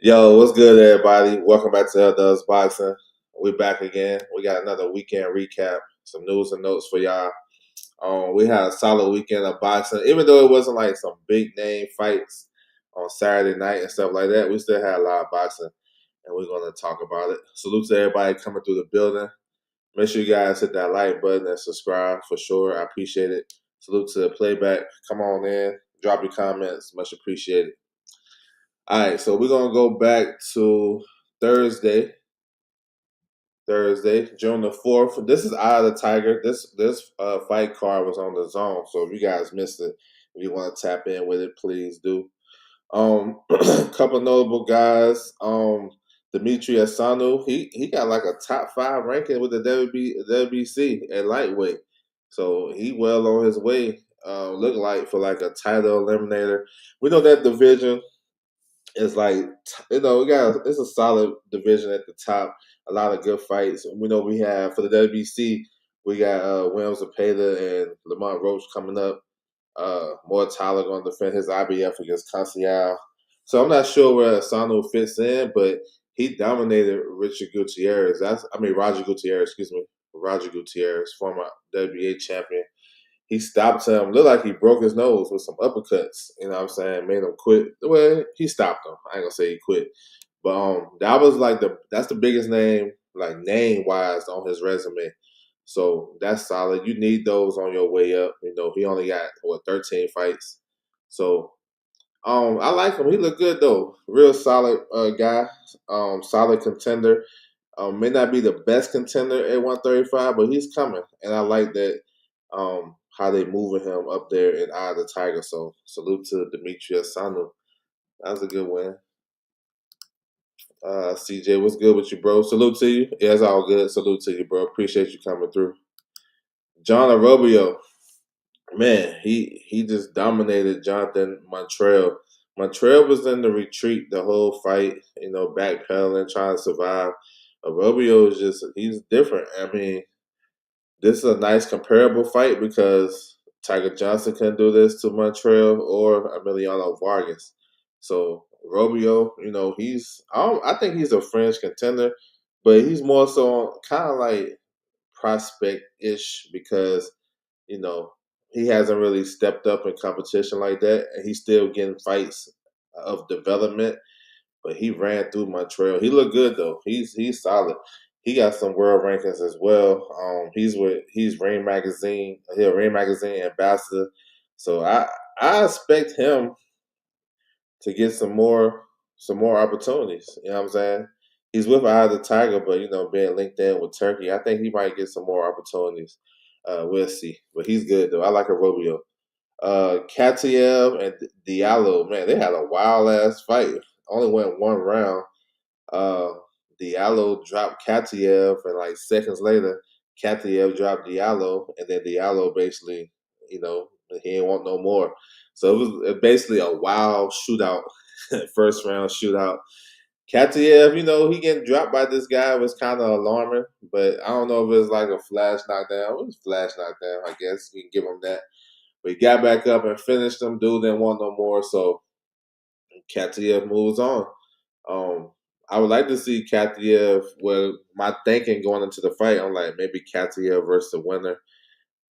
Yo, what's good, everybody? Welcome back to Does Boxing. We're back again. We got another weekend recap, some news and notes for y'all. We had a solid weekend of boxing, even though it wasn't like some big name fights on Saturday night and stuff like that. We still had a lot of boxing, and we're gonna talk about it. Salute to everybody coming through the building. Make sure you guys hit that like button and subscribe for sure. I appreciate it. Salute to the playback. Come on in, drop your comments. Much appreciated. All right, so we're gonna go back to Thursday, June the 4th. This is Eye of the Tiger. This fight card was on the zone, so if you guys missed it, if you want to tap in with it, please do. A couple notable guys. Dimitri Asanu, he got like a top 5 ranking with the WBC at lightweight, so he well on his way. Look like for like a title eliminator. We know that division is like it's a solid division at the top. A lot of good fights. We know we have for the WBC we got Williams Zepeda and Lamont Roach coming up. More Tyler going to defend his IBF against Conceição. So I'm not sure where Asano fits in, but he dominated Roger Gutierrez, excuse me, Roger Gutierrez, former WBA champion. He stopped him. Looked like he broke his nose with some uppercuts. You know what I'm saying? Made him quit. Well, he stopped him. I ain't gonna say he quit. But that was like that's the biggest name, like name wise, on his resume. So that's solid. You need those on your way up. You know, he only got 13 fights. So I like him. He looked good though. Real solid guy. Solid contender. May not be the best contender at 135, but he's coming. And I like that how they moving him up there in Eye of the Tiger. So salute to Demetrius Sanu. That was a good win. CJ, what's good with you, bro? Salute to you. Yeah, it's all good. Salute to you, bro. Appreciate you coming through. John Arobio, man, he just dominated Jonathan Montreal. Montreal was in the retreat the whole fight, backpedaling, trying to survive. Arobio is he's different. I mean, this is a nice comparable fight because Tiger Johnson couldn't do this to Montreal or Emiliano Vargas. So Robio, I think he's a French contender, but he's more so kind of like prospect ish because you know he hasn't really stepped up in competition like that, and he's still getting fights of development. But he ran through Montreal. He looked good though. He's solid. He got some world rankings as well. He's Rain Magazine. He's a Rain Magazine ambassador. So I expect him to get some more opportunities. You know what I'm saying? He's with Eye of the Tiger, but being linked in with Turkey, I think he might get some more opportunities. We'll see. But he's good though. I like a Robio. Katiev and Diallo, man, they had a wild ass fight. Only went one round. Uh, Diallo dropped Katiev, and like seconds later, Katiev dropped Diallo, and then Diallo basically, he didn't want no more. So it was basically a wild shootout, first round shootout. Katiev, he getting dropped by this guy was kind of alarming, but I don't know if it was like a flash knockdown. It was a flash knockdown, I guess. We can give him that. But he got back up and finished him. Dude didn't want no more, so Katiev moves on. Um, I would like to see Katiev. Well, my thinking going into the fight, I'm like maybe Katiev versus the winner.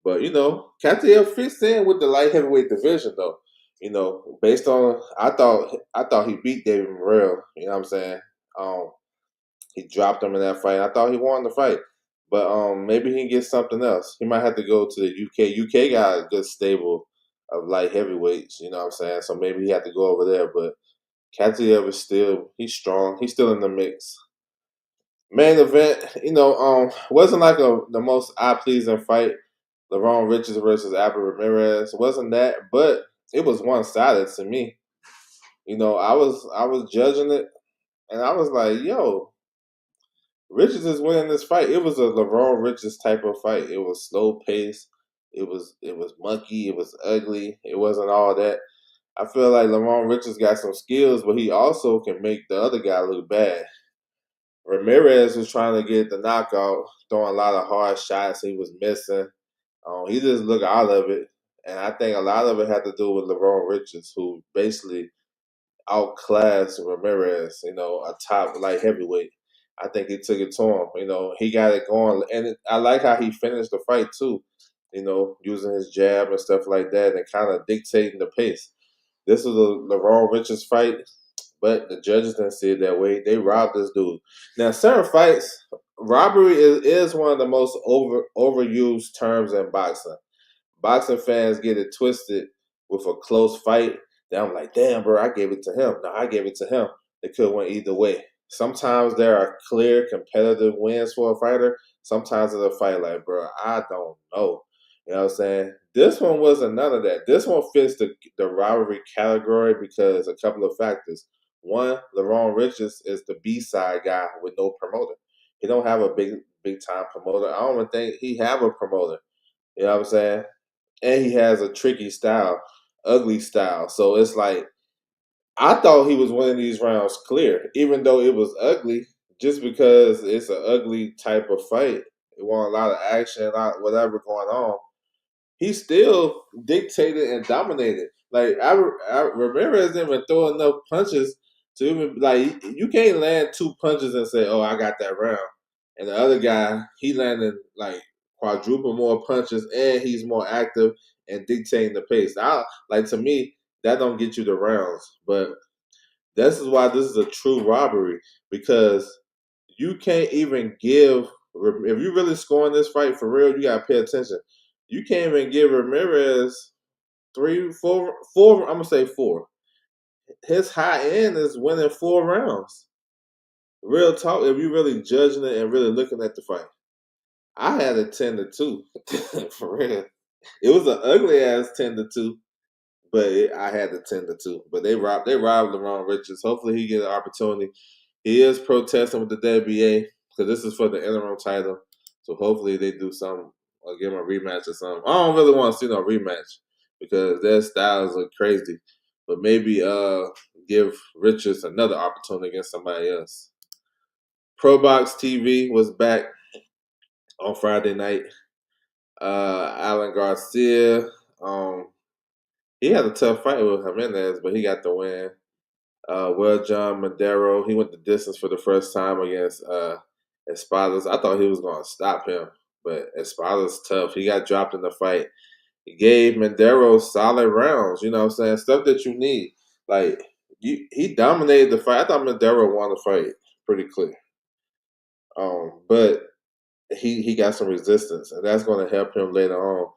But Katiev fits in with the light heavyweight division, though. Based on I thought he beat David Morrell. You know what I'm saying? Um, he dropped him in that fight. I thought he won the fight. But maybe he can get something else. He might have to go to the UK. UK got a good stable of light heavyweights, you know what I'm saying? So maybe he had to go over there. But Katiev is he's strong. He's still in the mix. Main event, wasn't like the most eye pleasing fight. LeBron Richards versus Albert Ramirez wasn't that, but it was one sided to me. I was judging it, and I was like, yo, Richards is winning this fight. It was a LeBron Richards type of fight. It was slow paced. It was monkey. It was ugly. It wasn't all that. I feel like LeBron Richards got some skills, but he also can make the other guy look bad. Ramirez was trying to get the knockout, throwing a lot of hard shots. He was missing. He just looked out of it, and I think a lot of it had to do with LeBron Richards, who basically outclassed Ramirez. A top light heavyweight. I think he took it to him. He got it going, and I like how he finished the fight too. Using his jab and stuff like that, and kind of dictating the pace. This was a LeRon Richards fight, but the judges didn't see it that way. They robbed this dude. Now, certain fights, robbery is one of the most overused terms in boxing. Boxing fans get it twisted with a close fight. Then I'm like, damn, bro, I gave it to him. No, I gave it to him. It could have went either way. Sometimes there are clear competitive wins for a fighter. Sometimes it's a fight like, bro, I don't know. You know what I'm saying? This one wasn't none of that. This one fits the rivalry category because a couple of factors. One, LeRon Richards is the B-side guy with no promoter. He don't have a big time promoter. I don't even think he have a promoter. You know what I'm saying? And he has a tricky style, ugly style. So it's like I thought he was winning these rounds clear, even though it was ugly. Just because it's an ugly type of fight, it want a lot of action, a lot whatever going on. He still dictated and dominated. Like Ramirez didn't even throw enough punches to even like you can't land two punches and say, "Oh, I got that round." And the other guy, he landed like quadruple more punches, and he's more active and dictating the pace. Like to me, that don't get you the rounds, but this is why this is a true robbery because you can't even give. If you really scoring this fight for real, you gotta pay attention. You can't even give Ramirez three, four, four. I'm gonna say four. His high end is winning 4 rounds. Real talk. If you really judging it and really looking at the fight, I had a 10-2 for real. It was an ugly ass 10-2, but I had the 10-2. But they robbed LeRon Richards. Hopefully he get an opportunity. He is protesting with the WBA because this is for the interim title. So hopefully they do something or give him a rematch or something. I don't really want to see no rematch because their styles are crazy. But maybe give Richards another opportunity against somebody else. ProBox TV was back on Friday night. Alan Garcia, um, he had a tough fight with Jimenez, but he got the win. John Madero, he went the distance for the first time against Espadas. I thought he was going to stop him, but Espadas tough. He got dropped in the fight. He gave Madero solid rounds. You know what I'm saying? Stuff that you need. Like he dominated the fight. I thought Madero won the fight pretty clear. But he got some resistance, and that's going to help him later on.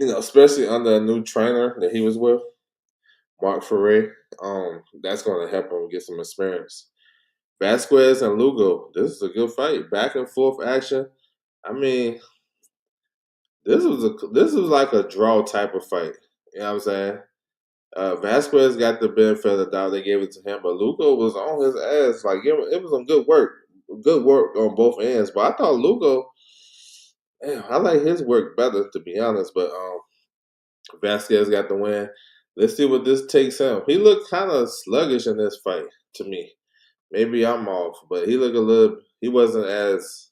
Especially under a new trainer that he was with, Mark Ferrer. That's going to help him get some experience. Vasquez and Lugo. This is a good fight. Back and forth action. I mean, this was like a draw type of fight. You know what I'm saying? Vasquez got the benefit of the doubt. They gave it to him, but Lugo was on his ass. Like it was some good work on both ends. But I thought Lugo, damn, I like his work better to be honest. But Vasquez got the win. Let's see what this takes him. He looked kind of sluggish in this fight to me. Maybe I'm off, but he looked a little. He wasn't as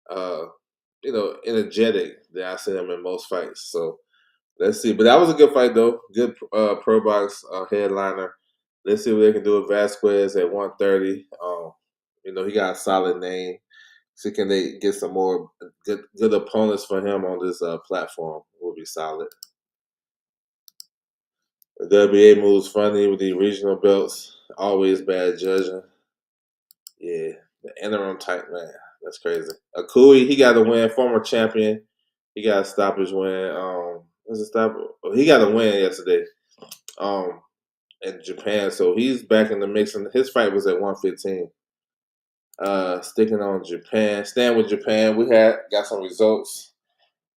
uh, energetic that I see him in most fights. So let's see. But that was a good fight though. Good Pro Box headliner. Let's see what they can do with Vasquez at 130. He got a solid name. So can they get some more good opponents for him on this platform? Will be solid. The WBA moves funny with the regional belts. Always bad judging. Yeah, the interim type man. That's crazy. Akui, he got a win. Former champion. He got a stoppage win. Was it stop? He got a win yesterday. Um, in Japan, so he's back in the mix. And his fight was at 115. Sticking on Japan, staying with Japan. We got some results.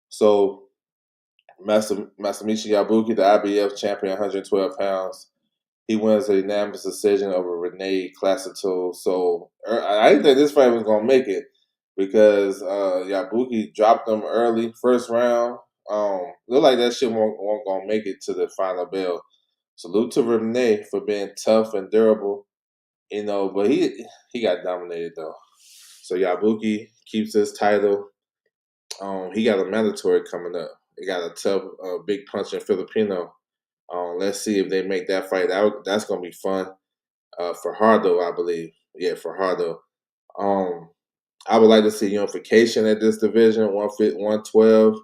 So Masamichi Yabuki, the IBF champion, 112 pounds. He wins a unanimous decision over Rene Classico. So I didn't think this fight was gonna make it because Yabuki dropped him early, first round. Looked like that shit won't gonna make it to the final bell. Salute to Rene for being tough and durable, but he got dominated though. So Yabuki keeps his title. He got a mandatory coming up. He got a tough, big punch in Filipino. Let's see if they make that fight. That's gonna be fun. Fajardo, I believe. Yeah, Fajardo. Um, I would like to see unification at this division, 112.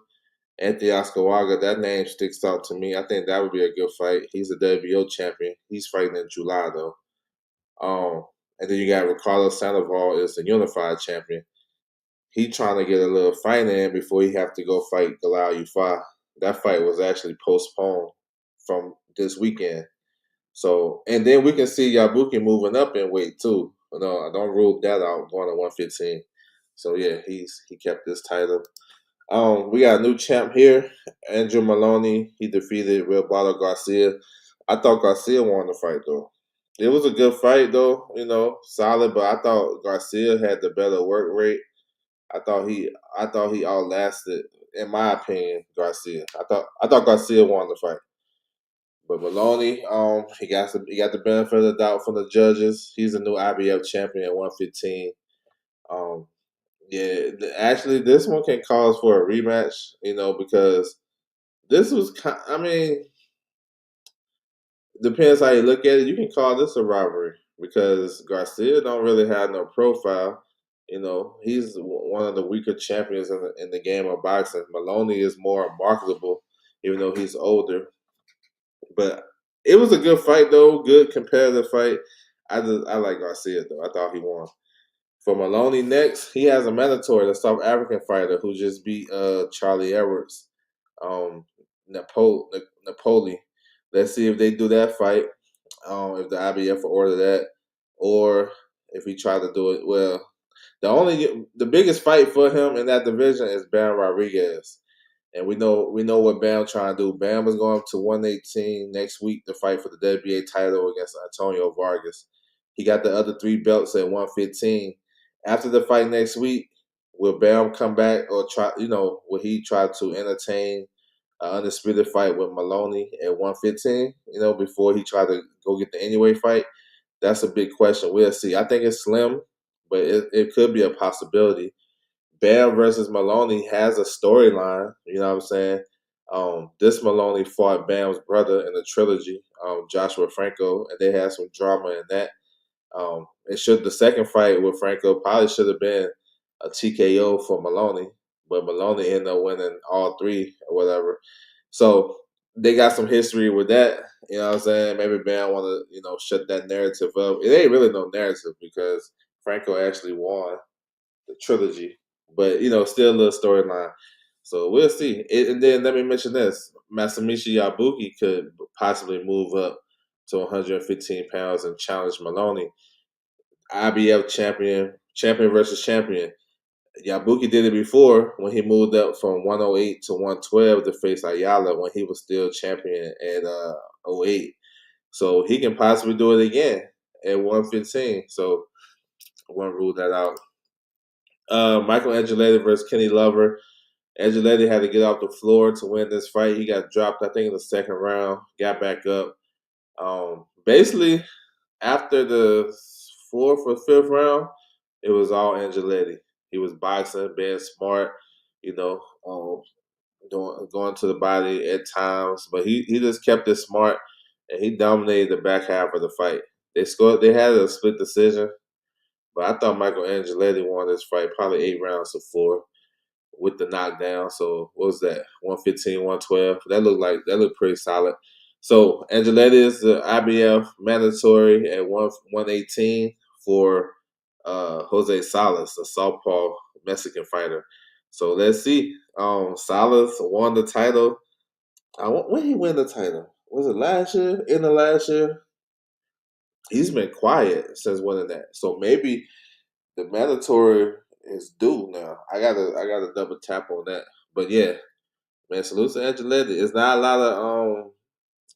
Anthony Oscawaga, that name sticks out to me. I think that would be a good fight. He's a WBO champion. He's fighting in July though. And then you got Ricardo Sandoval is the unified champion. He trying to get a little fight in before he have to go fight Galal Ufa. That fight was actually postponed from this weekend. So, and then we can see Yabuki moving up in weight too. No, I don't rule that out going to 115. So yeah, he kept this title. We got a new champ here, Andrew Maloney. He defeated Roberto Garcia. I thought Garcia won the fight though. It was a good fight though, solid. But I thought Garcia had the better work rate. I thought he outlasted, in my opinion, Garcia. I thought Garcia won the fight. But Maloney, he got the benefit of the doubt from the judges. He's a new IBF champion at 115. Um, yeah, actually, this one can cause for a rematch. Because this was, I mean, depends how you look at it. You can call this a robbery because Garcia don't really have no profile. He's one of the weaker champions in the game of boxing. Maloney is more marketable, even though he's older. But it was a good fight though, good competitive fight. I like Garcia though. I thought he won. For Maloney next, he has a mandatory, the South African fighter who just beat Charlie Edwards, Napoli. Let's see if they do that fight. If the IBF will order that, or if he try to do it. Well, the biggest fight for him in that division is Bam Rodriguez. And we know what Bam trying to do. Bam is going up to 118 next week to fight for the WBA title against Antonio Vargas. He got the other 3 belts at 115. After the fight next week, will Bam come back or try? Will he try to entertain an undisputed fight with Maloney at 115? Before he try to go get the anyway fight. That's a big question. We'll see. I think it's slim, but it could be a possibility. Bam versus Maloney has a storyline. You know what I'm saying? This Maloney fought Bam's brother in the trilogy, Joshua Franco, and they had some drama in that. The second fight with Franco probably should have been a TKO for Maloney, but Maloney ended up winning all 3 or whatever. So they got some history with that. You know what I'm saying? Maybe Bam want to shut that narrative up. It ain't really no narrative because Franco actually won the trilogy, but still a little storyline. So we'll see. And then let me mention this: Masamichi Yabuki could possibly move up to 115 pounds and challenge Maloney, IBF champion versus champion. Yabuki did it before when he moved up from 108 to 112 to face Ayala when he was still champion at 08. So he can possibly do it again at 115. So I won't rule that out. Michael Angelelli versus Kenny Lover. Angelelli had to get off the floor to win this fight. He got dropped, I think, in the second round. Got back up. Basically, after the 4th or 5th round, it was all Angelelli. He was boxing, being smart, going to the body at times, but he just kept it smart, and he dominated the back half of the fight. They scored. They had a split decision, but I thought Michael Angelelli won this fight, probably 8 rounds to 4 with the knockdown. So what was that? 115, 112. That looked pretty solid. So Angelelli is the IBF mandatory at 118 for Jose Salas, a southpaw Mexican fighter. So let's see. Salas won the title. When he win the title? Was it last year? In the last year? He's been quiet since winning that. So maybe the mandatory is due now. I gotta double tap on that. But yeah, man, salute to Angelelli. It's not a lot of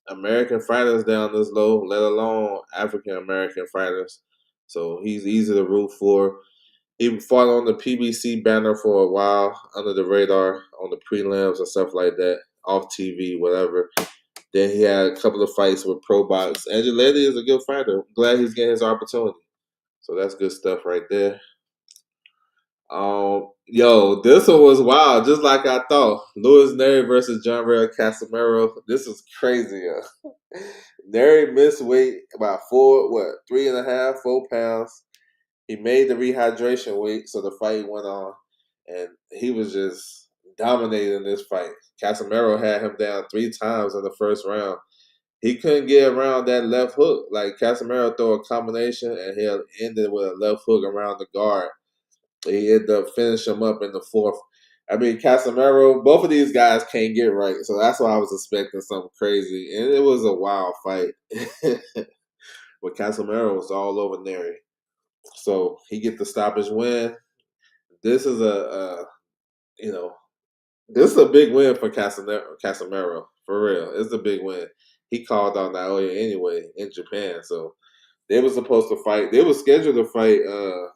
American fighters down this low, let alone African American fighters. So he's easy to root for. He fought on the PBC banner for a while, under the radar, on the prelims and stuff like that, off TV, whatever. Then he had a couple of fights with Pro Box. Angelelli is a good fighter. I'm glad he's getting his opportunity. So that's good stuff right there. Yo, this one was wild, just like I thought. Luis Neri versus John Ray Casamero. This is crazy. Neri missed weight about 3.5, 4 pounds. He made the rehydration weight, so the fight went on, and he was just dominating this fight. Casamero had him down 3 times in the first round. He couldn't get around that left hook. Like Casamero throw a combination, and he'll end it with a left hook around the guard. He ended up finishing him up in the fourth. I mean, Casamero, both of these guys can't get right, so that's why I was expecting something crazy, and it was a wild fight. But Casamero was all over Neri. So he get the stoppage win. This is you know, this is a big win for Casamero for real. It's a big win. He called out Naoya anyway in Japan, so they were supposed to fight. They were scheduled to fight.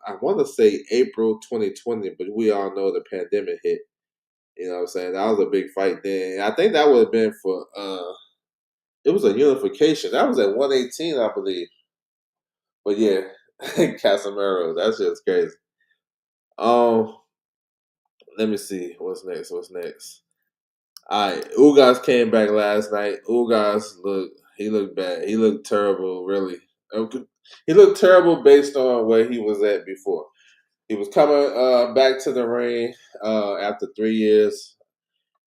I want to say April 2020, but we all know the pandemic hit. You know what I'm saying? That was a big fight then. I think that would have been for. It was a unification. That was at 118, I believe. But yeah, Casamero. That's just crazy. Um, Let me see. What's next? What's next? All right. Ugas came back last night. Ugas he looked bad. He looked terrible, really. He looked terrible based on where he was at before. He was coming back to the ring after 3 years,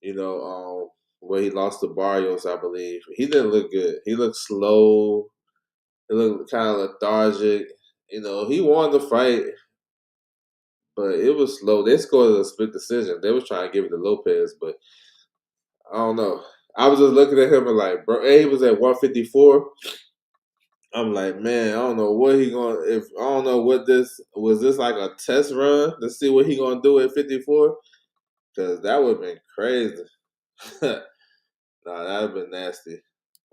where he lost to Barrios, I believe. He didn't look good. He looked slow. He looked kind of lethargic. He won the fight, but it was slow. They scored a split decision. They was trying to give it to Lopez, but I don't know. I was just looking at him and like, bro, he was at 154. I'm like, man, I don't know what he going. If I don't know what this was, this like a test run to see what he gonna do at 54, because that would have been crazy. Nah, that would have been nasty.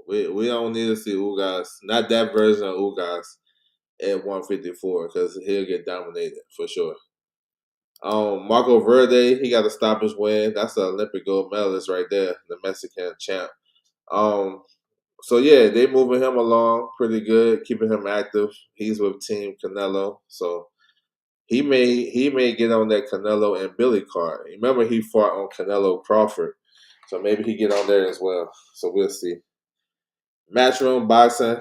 We don't need to see Ugas, not that version of Ugas at 154, because he'll get dominated for sure. Marco Verde, he got a stoppage win. That's the Olympic gold medalist right there, the Mexican champ. Um, so yeah, they moving him along pretty good, keeping him active. He's with Team Canelo, so he may get on that Canelo and Billy card. Remember, he fought on Canelo Crawford, so maybe he get on there as well. So we'll see. Matchroom boxing.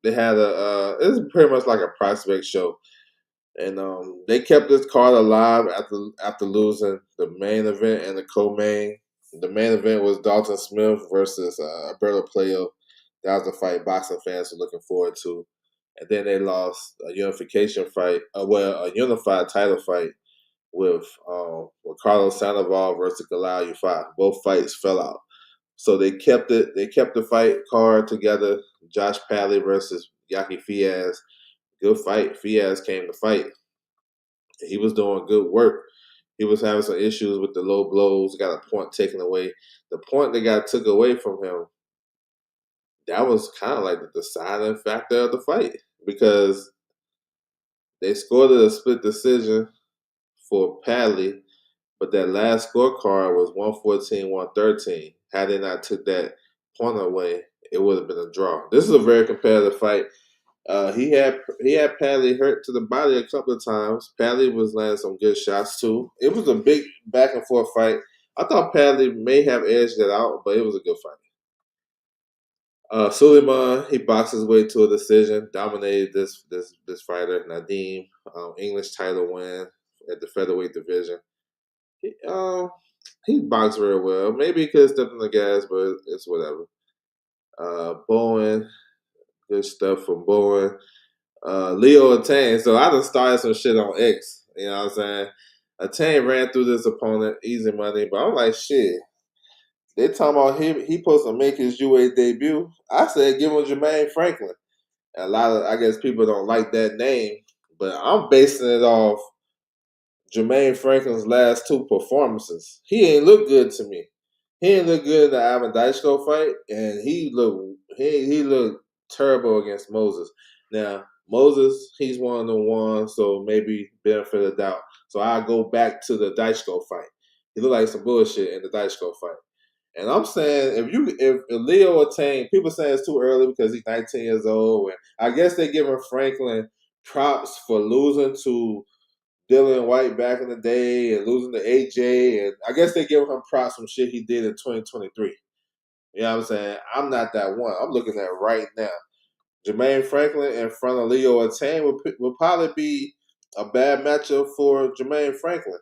They had it's pretty much like a prospect show, and they kept this card alive after losing the main event and the co-main. The main event was Dalton Smith versus Alberto Playo. That was the fight boxing fans were looking forward to. And then they lost a unification fight, a unified title fight with Carlos Sandoval versus Galal Yufai. Both fights fell out. So they kept it. They kept the fight card together. Josh Padley versus Yaki Fiaz. Good fight. Fiaz came to fight. He was doing good work. He was having some issues with the low blows. Got a point taken away. The point that got took away from him, that was kind of like the deciding factor of the fight, because they scored a split decision for Padley, but that last scorecard was 114-113. Had they not took that point away, it would have been a draw. This is a very competitive fight. He had Padley hurt to the body a couple of times. Padley was landing some good shots too. It was a big back and forth fight. I thought Padley may have edged it out, but it was a good fight. Suleiman, he boxed his way to a decision, dominated this fighter, Nadim, English title win at the featherweight division. He boxed very well. Maybe he could have stepped on the gas, but it's whatever. Bowen, good stuff from Bowen. Leo Attain. So I just started some shit on X. You know what I'm saying? Attain ran through this opponent, easy money, but I'm like, shit. They talking about him. He supposed to make his UA debut. I said, give him Jermaine Franklin. And a lot of, I guess, people don't like that name, but I'm basing it off Jermaine Franklin's last two performances. He ain't look good to me. He ain't look good in the Ivan Daichko fight, and he looked terrible against Moses. Now Moses, he's one of the ones, so maybe benefit of doubt. So I go back to the Daichko fight. He looked like some bullshit in the Daichko fight. And I'm saying, if Leo Attain, people say it's too early because he's 19 years old, and I guess they're giving Franklin props for losing to Dylan White back in the day and losing to AJ, and I guess they give him props from shit he did in 2023. You know what I'm saying? I'm not that one. I'm looking at right now. Jermaine Franklin in front of Leo Attain would probably be a bad matchup for Jermaine Franklin.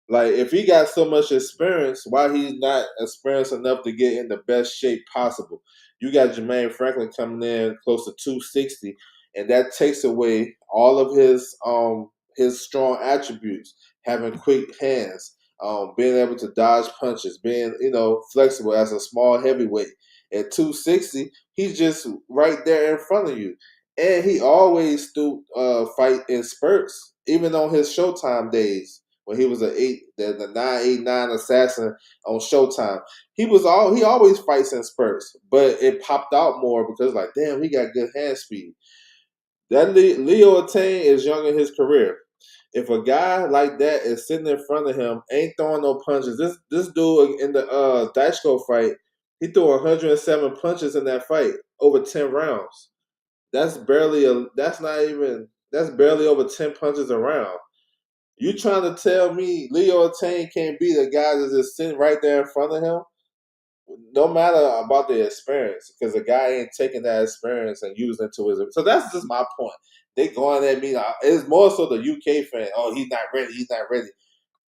Like, if he got so much experience, why he's not experienced enough to get in the best shape possible? You got Jermaine Franklin coming in close to 260, and that takes away all of his strong attributes, having quick hands, being able to dodge punches, being flexible as a small heavyweight. At 260, he's just right there in front of you, and he always do fight in spurts, even on his Showtime days when he was the 989 assassin on Showtime. He always fights in spurts, but it popped out more because like, damn, he got good hand speed. That Leo Attain is young in his career. If a guy like that is sitting in front of him, ain't throwing no punches. This dude in the Dashko fight, he threw 107 punches in that fight over 10 rounds. That's barely over 10 punches a round. You trying to tell me Leo Attain can't be the guy that's just sitting right there in front of him? No matter about the experience, because the guy ain't taking that experience and using it to his. So that's just my point. They going at me. It's more so the UK fan. Oh, he's not ready. He's not ready.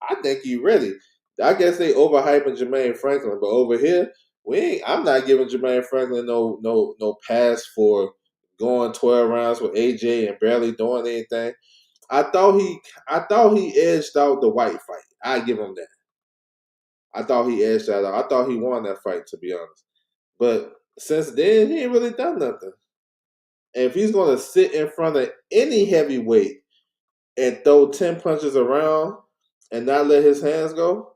I think he's ready. I guess they overhyping Jermaine Franklin, but over here, we ain't. I'm not giving Jermaine Franklin no pass for going 12 rounds with AJ and barely doing anything. I thought he edged out the White fight. I give him that. I thought he edged that out. I thought he won that fight, to be honest. But since then, he ain't really done nothing. And if he's gonna sit in front of any heavyweight and throw 10 punches around and not let his hands go,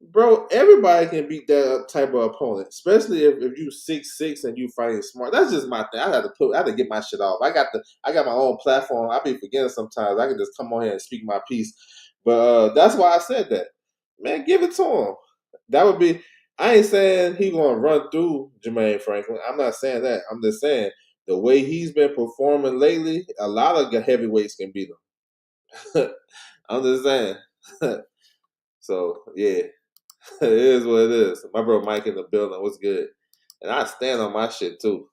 bro, everybody can beat that type of opponent, especially if you 6'6" and you fighting smart. That's just my thing. I had to get my shit off. I got my own platform. I be forgetting sometimes. I can just come on here and speak my piece. But that's why I said that. Man, give it to him. That would be. I ain't saying he gonna run through Jermaine Franklin. I'm not saying that. I'm just saying the way he's been performing lately, a lot of heavyweights can beat him. I'm just saying. So yeah. It is what it is. My bro Mike in the building. What's good? And I stand on my shit too.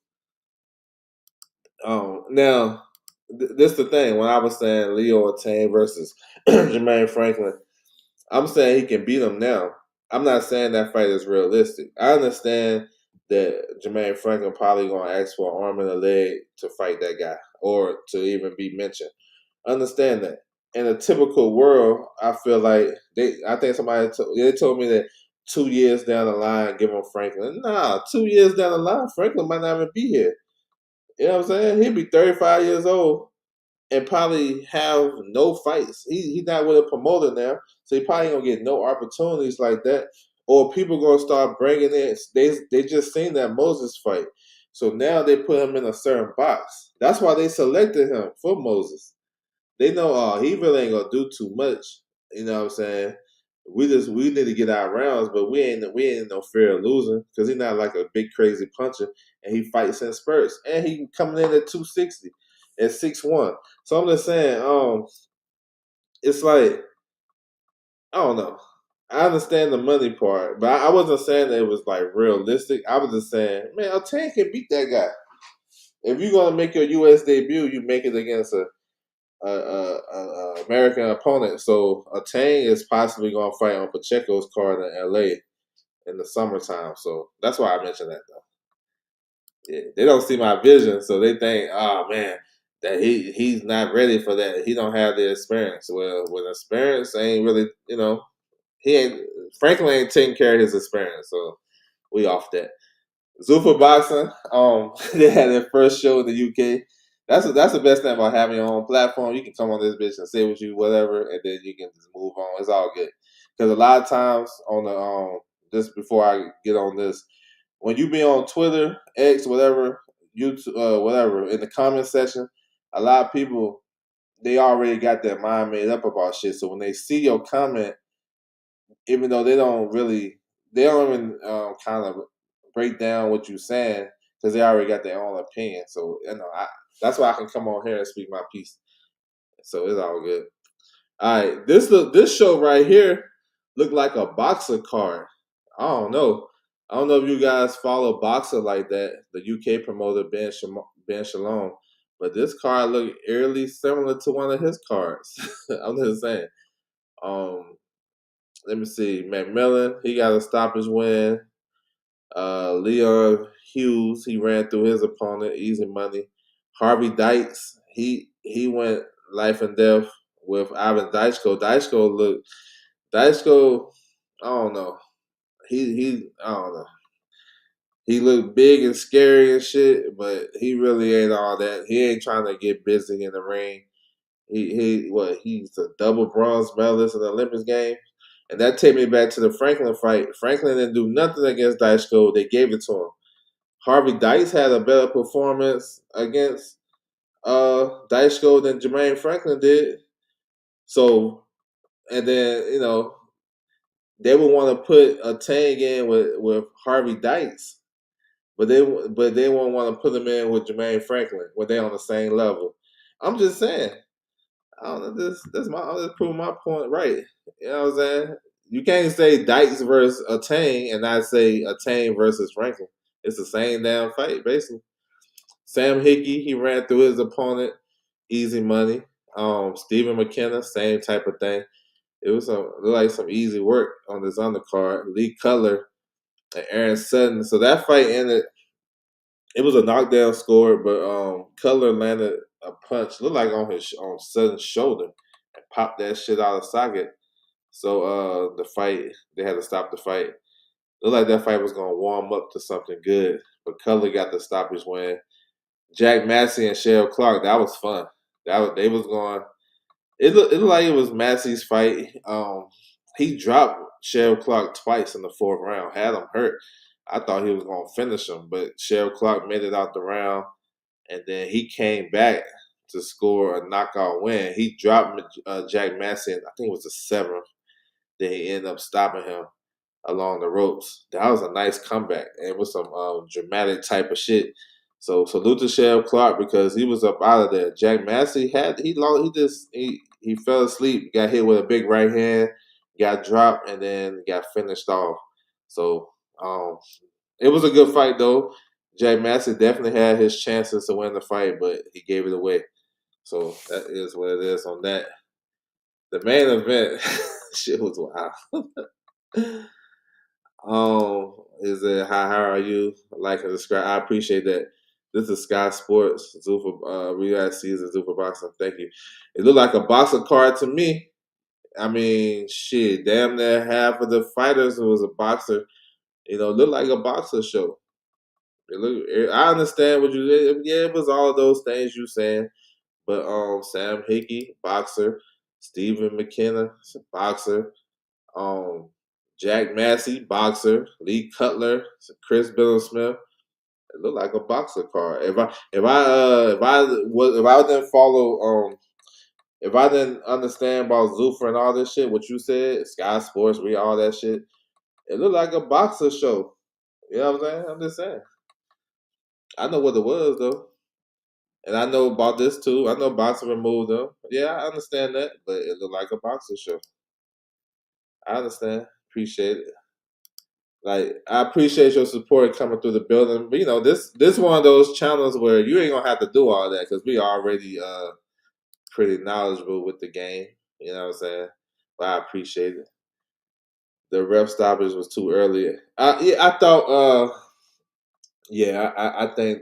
Now, this the thing. When I was saying Leo Attain versus Jermaine Franklin, I'm saying he can beat him now. I'm not saying that fight is realistic. I understand that Jermaine Franklin probably gonna ask for an arm and a leg to fight that guy or to even be mentioned. Understand that. In a typical world, I feel like I think they told me that 2 years down the line, give him Franklin. Nah, 2 years down the line, Franklin might not even be here. You know what I'm saying? He'll be 35 years old and probably have no fights. He's not with a promoter now, so he probably gonna get no opportunities like that. Or people gonna start bringing in. They just seen that Moses fight, so now they put him in a certain box. That's why they selected him for Moses. They know, he really ain't gonna do too much. You know what I'm saying? We need to get our rounds, but we ain't in no fear of losing because he's not like a big crazy puncher, and he fights in spurts, and he coming in at 260 at 6'1". So I'm just saying, it's like I don't know. I understand the money part, but I wasn't saying that it was like realistic. I was just saying, man, Altan can beat that guy. If you're gonna make your U.S. debut, you make it against a American opponent. So Attain is possibly going to fight on Pacheco's card in L.A. in the summertime. So that's why I mentioned that though. Yeah, they don't see my vision, so they think, oh man, that he's not ready for that. He don't have the experience. Well, with experience, ain't really, he ain't Franklin ain't taking care of his experience. So we off that. Zuffa Boxing, they had their first show in the UK. That's the best thing about having your own platform. You can come on this bitch and say what you whatever, and then you can just move on. It's all good. Because a lot of times on the just before I get on this, when you be on Twitter, X, whatever, YouTube, whatever, in the comment section, a lot of people they already got their mind made up about shit. So when they see your comment, even though they don't even kind of break down what you're saying because they already got their own opinion. So that's why I can come on here and speak my piece. So it's all good. All right, this show right here looked like a boxer card. I don't know. I don't know if you guys follow boxer like that. The UK promoter Ben Shalom, but this card looked eerily similar to one of his cards. I'm just saying. Um, Let me see. McMillan, he got a stoppage win. Leon Hughes, he ran through his opponent, easy money. Harvey Dykes, he went life and death with Ivan Daichko. Daichko, I don't know. He I don't know. He looked big and scary and shit, but he really ain't all that. He ain't trying to get busy in the ring. He's a double bronze medalist in the Olympics game. And that take me back to the Franklin fight. Franklin didn't do nothing against Daichko. They gave it to him. Harvey Dice had a better performance against Daichko than Jermaine Franklin did. So, and then they would want to put a Tang in with Harvey Dice, but they won't want to put him in with Jermaine Franklin when they're on the same level. I'm just saying. I don't know. I'm just proving my point right. You know what I'm saying? You can't say Dykes versus a Tang and not say a Tang versus Franklin. It's the same damn fight, basically. Sam Hickey, he ran through his opponent, easy money. Stephen McKenna, same type of thing. It was like some easy work on this undercard. Lee Cutler and Aaron Sutton. So that fight ended. It was a knockdown score, but Cutler landed a punch, looked like on Sutton's shoulder, and popped that shit out of socket. So the fight, they had to stop the fight. Looked like that fight was gonna warm up to something good, but Cutler got the stoppage win. Jack Massey and Cheryl Clark, that was fun. They was going. It looked like it was Massey's fight. He dropped Cheryl Clark twice in the fourth round, had him hurt. I thought he was gonna finish him, but Cheryl Clark made it out the round, and then he came back to score a knockout win. He dropped Jack Massey, I think it was the seventh. Then he ended up stopping him along the ropes. That was a nice comeback, and it was some dramatic type of shit. So salute to Cheryl Clark because he was up out of there. Jack Massey he fell asleep, got hit with a big right hand, got dropped, and then got finished off. So it was a good fight though. Jack Massey definitely had his chances to win the fight, but he gave it away. So that is what it is on that. The main event, shit was wild. Is it how are you? Like and subscribe. I appreciate that. This is Sky Sports, Zufa Riyadh season, Zufa Boxing. Thank you. It looked like a boxer card to me. I mean, shit, damn near half of the fighters was a boxer. It looked like a boxer show. I understand what you did. Yeah, it was all of those things you saying. But Sam Hickey, boxer. Stephen McKenna, boxer. Um, Jack Massey, boxer. Lee Cutler, Chris Billsmith. It looked like a boxer card. If I didn't follow if I didn't understand about Zuffer and all this shit, what you said, Sky Sports, read all that shit, it looked like a boxer show. You know what I'm saying? I'm just saying. I know what it was though. And I know about this too. I know boxing removed them. Yeah, I understand that, but it looked like a boxer show. I understand. Appreciate it. Like I appreciate your support coming through the building. But this one of those channels where you ain't gonna have to do all that because we already pretty knowledgeable with the game. You know what I'm saying? But I appreciate it. The ref stoppage was too early. Yeah, I thought. Yeah, I think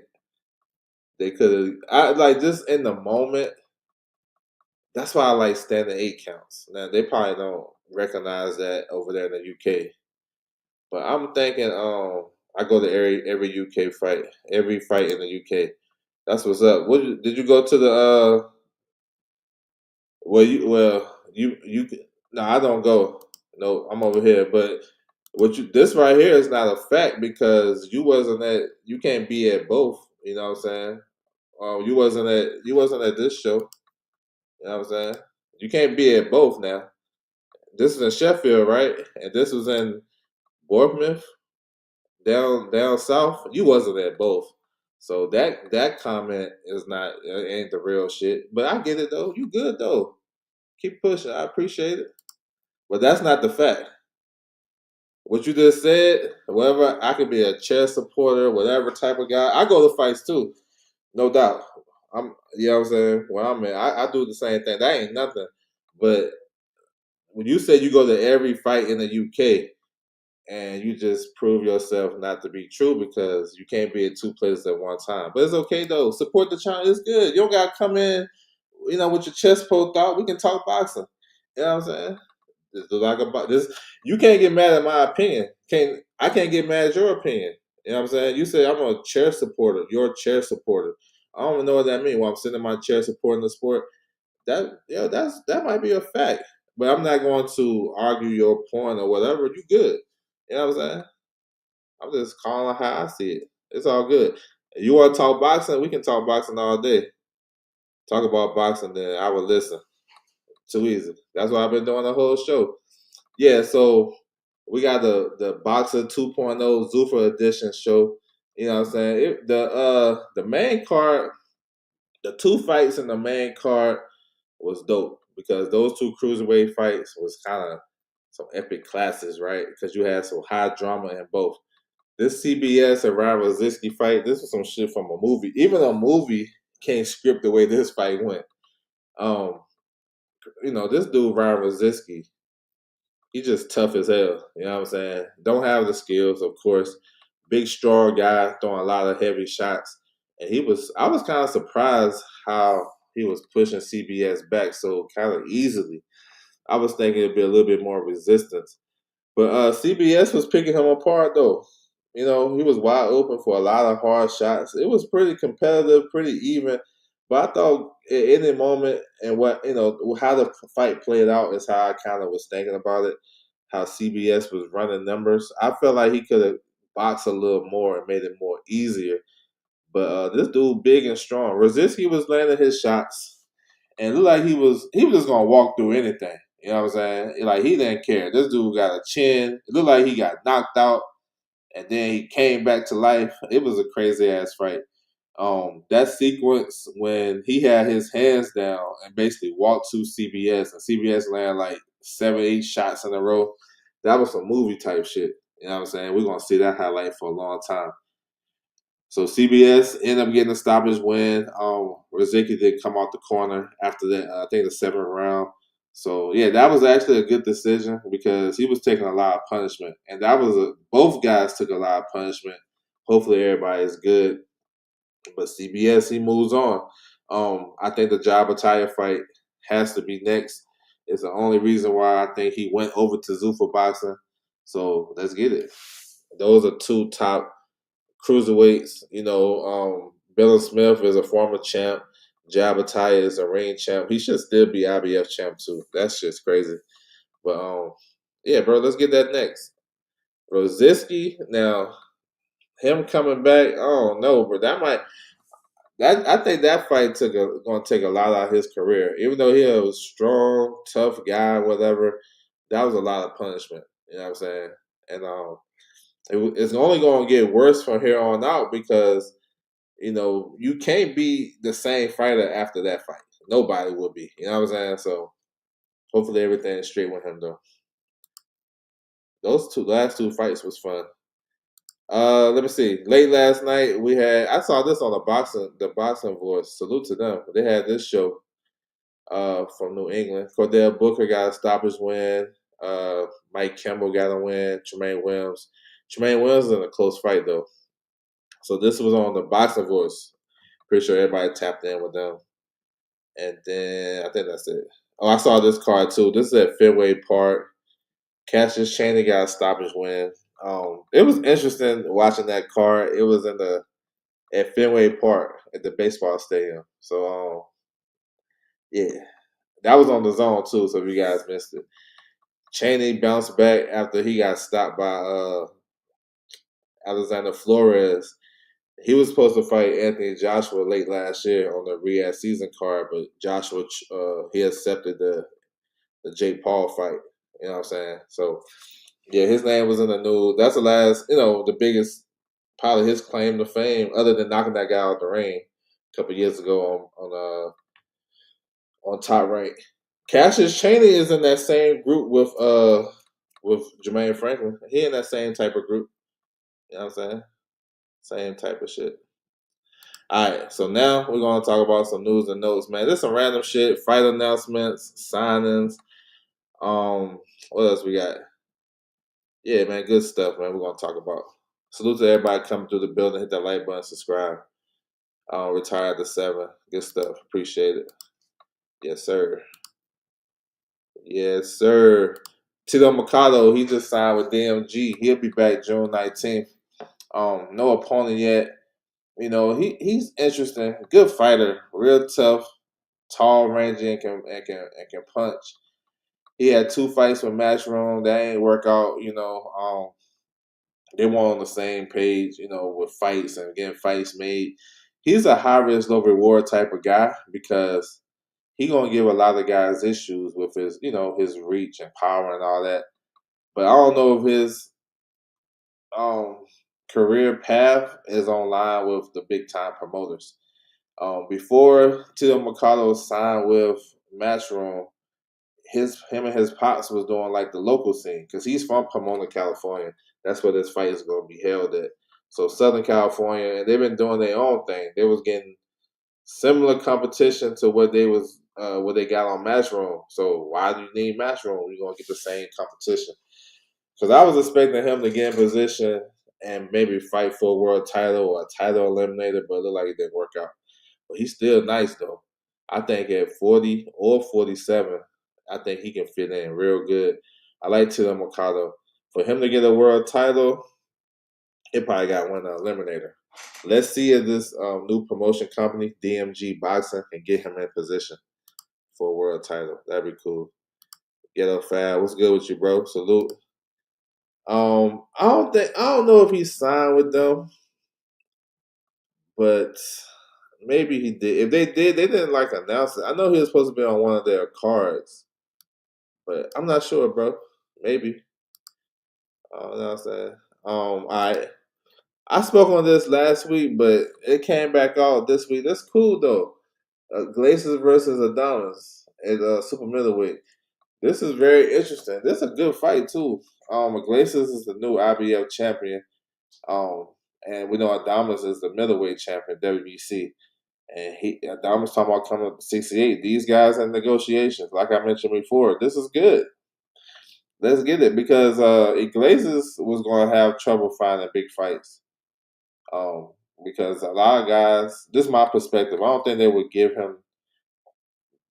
they could have. I like just in the moment. That's why I like standing 8 counts. Now they probably don't recognize that over there in the UK. But I'm thinking, I go to every UK fight, every fight in the UK. That's what's up. Did you go to the well you no, I don't go. No, I'm over here. But this right here is not a fact because you can't be at both. You know what I'm saying? You wasn't at this show. You know what I'm saying? You can't be at both now. This is in Sheffield, right? And this was in Bournemouth, down south. You wasn't at both. So that comment is not ain't the real shit. But I get it though. You good though. Keep pushing. I appreciate it. But that's not the fact. What you just said, whatever, I could be a chair supporter, whatever type of guy. I go to fights too, no doubt. You know what I'm saying? Well, I'm in, I do the same thing. That ain't nothing. But when you say you go to every fight in the UK and you just prove yourself not to be true because you can't be in two places at one time. But it's okay though. Support the channel. It's good. You don't gotta come in, with your chest poked out. We can talk boxing. You know what I'm saying? Just like about this, you can't get mad at my opinion. I can't get mad at your opinion. You know what I'm saying? You say I'm a chair supporter. You're a chair supporter. I don't even know what that means. While I'm sitting in my chair supporting the sport, that might be a fact. But I'm not going to argue your point or whatever. You good. You know what I'm saying? I'm just calling how I see it. It's all good. You want to talk boxing? We can talk boxing all day. Talk about boxing, then I will listen. Too easy. That's what I've been doing the whole show. Yeah, so we got the Boxer 2.0 Zuffa edition show. You know what I'm saying? The main card, the two fights in the main card was dope because those two cruiserweight fights was kind of some epic classes, right? Because you had some high drama in both. This CBS and Ryan Rosinski fight, this was some shit from a movie. Even a movie can't script the way this fight went. Um, this dude Ryan Rosinski, he just tough as hell. You know what I'm saying? Don't have the skills, of course. Big, strong guy throwing a lot of heavy shots. And I was kind of surprised how he was pushing CBS back so kind of easily. I was thinking it'd be a little bit more resistance. But CBS was picking him apart though. He was wide open for a lot of hard shots. It was pretty competitive, pretty even. But I thought at any moment and how the fight played out is how I kind of was thinking about it. How CBS was running numbers. I felt like he could have boxed a little more and made it more easier. But this dude big and strong. Rosinski was landing his shots and it looked like he was just gonna walk through anything. You know what I'm saying? Like he didn't care. This dude got a chin. It looked like he got knocked out and then he came back to life. It was a crazy ass fight. That sequence when he had his hands down and basically walked to CBS and CBS landed like 7, 8 shots in a row. That was some movie type shit. You know what I'm saying? We're gonna see that highlight for a long time. So CBS ended up getting a stoppage win. Rozicki did come out the corner after that. I think the 7th round. So yeah, that was actually a good decision because he was taking a lot of punishment, and both guys took a lot of punishment. Hopefully everybody is good, but CBS he moves on. I think the Jabba fight has to be next. It's the only reason why I think he went over to Zuffa boxing. So let's get it. Those are two top cruiserweights. Bill Smith is a former champ. Jabataya is a reigning champ. He should still be IBF champ too. That's just crazy. But yeah, bro, let's get that next. Rosinski, now him coming back, I don't know, bro. I think that fight gonna take a lot out of his career. Even though he was a strong, tough guy, whatever, that was a lot of punishment. You know what I'm saying? And it's only gonna get worse from here on out because you can't be the same fighter after that fight. Nobody will be. You know what I'm saying? So hopefully everything is straight with him though. Those last two fights was fun. Let me see. Late last night I saw this on the boxing voice. Salute to them. They had this show from New England. Cordell Booker got a stoppage win. Mike Campbell got a win. Tremaine Williams. Tremaine Williams is in a close fight though. So this was on the boxing voice. Pretty sure everybody tapped in with them. And then I think that's it. Oh, I saw this card too. This is at Fenway Park. Cassius Chaney got a stoppage win. It was interesting watching that card. It was at Fenway Park at the baseball stadium. So yeah, that was on the zone too. So if you guys missed it, Chaney bounced back after he got stopped by Alexander Flores. He was supposed to fight Anthony Joshua late last year on the Riyadh season card, but Joshua he accepted the Jake Paul fight. You know what I'm saying? So yeah, his name was in the news. That's the last, the biggest probably his claim to fame, other than knocking that guy out the ring a couple years ago on Top Rank. Cassius Chaney is in that same group with Jermaine Franklin. He in that same type of group. You know what I'm saying? Same type of shit. Alright, so now we're gonna talk about some news and notes, man. There's some random shit, fight announcements, signings. What else we got? Yeah, man, good stuff, man. We're gonna talk about. Salute to everybody coming through the building. Hit that like button, subscribe. Retired to 7. Good stuff. Appreciate it. Yes, sir. Yes, sir. Tito Mercado, he just signed with DMG. He'll be back June 19th. No opponent yet. You know, he's interesting. Good fighter. Real tough, tall, rangy, and can punch. He had 2 fights with Matchroom. That ain't work out, they weren't on the same page, with fights and getting fights made. He's a high risk, low reward type of guy because he gonna give a lot of guys issues with his reach and power and all that. But I don't know if his um, career path is on line with the big time promoters. Before Tito Mercado signed with Matchroom, him and his pops was doing like the local scene because he's from Pomona, California. That's where this fight is going to be held at. So Southern California, and they've been doing their own thing. They was getting similar competition to what they got on Matchroom. So why do you need Matchroom? You're gonna get the same competition. Because I was expecting him to get in position and maybe fight for a world title or a title eliminator, but it looked like it didn't work out. But he's still nice though. I think at 40 or 47, I think he can fit in real good. I like Tito Mercado. For him to get a world title, he probably got one eliminator. Let's see if this new promotion company, DMG Boxing, can get him in position for a world title. That'd be cool. Ghetto Fab, what's good with you, bro? Salute. I don't know if he signed with them, but maybe he did. If they did, they didn't like announce it. I know he was supposed to be on one of their cards, but I'm not sure, bro. Maybe. You know what I'm saying? I spoke on this last week, but it came back out this week. That's cool though. Glaciers versus Adonis at super middleweight. This is very interesting. This is a good fight too. Glaciers is the new IBF champion. Um, and we know Adamas is the middleweight champion, WBC. And Adamas talking about coming up to 68. These guys in negotiations, like I mentioned before, this is good. Let's get it because Iglesias was going to have trouble finding big fights. Um, because a lot of guys, this is my perspective, I don't think they would give him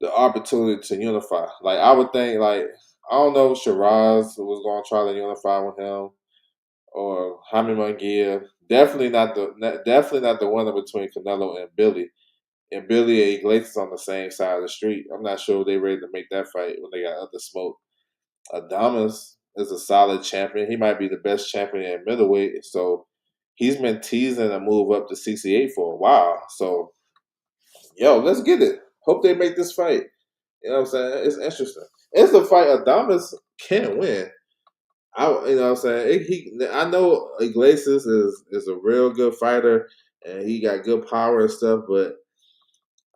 the opportunity to unify. Like I would think, like I don't know if Shiraz was going to try to unify with him or Jaime Munguia. Definitely not the winner between Canelo and Billy. And Billy and Iglesias on the same side of the street. I'm not sure if they ready to make that fight when they got other smoke. Adamas is a solid champion. He might be the best champion at middleweight. So he's been teasing a move up to 68 for a while. So let's get it. Hope they make this fight. You know what I'm saying? It's interesting. It's a fight Adamas can win. You know what I'm saying? I know Iglesias is a real good fighter and he got good power and stuff, but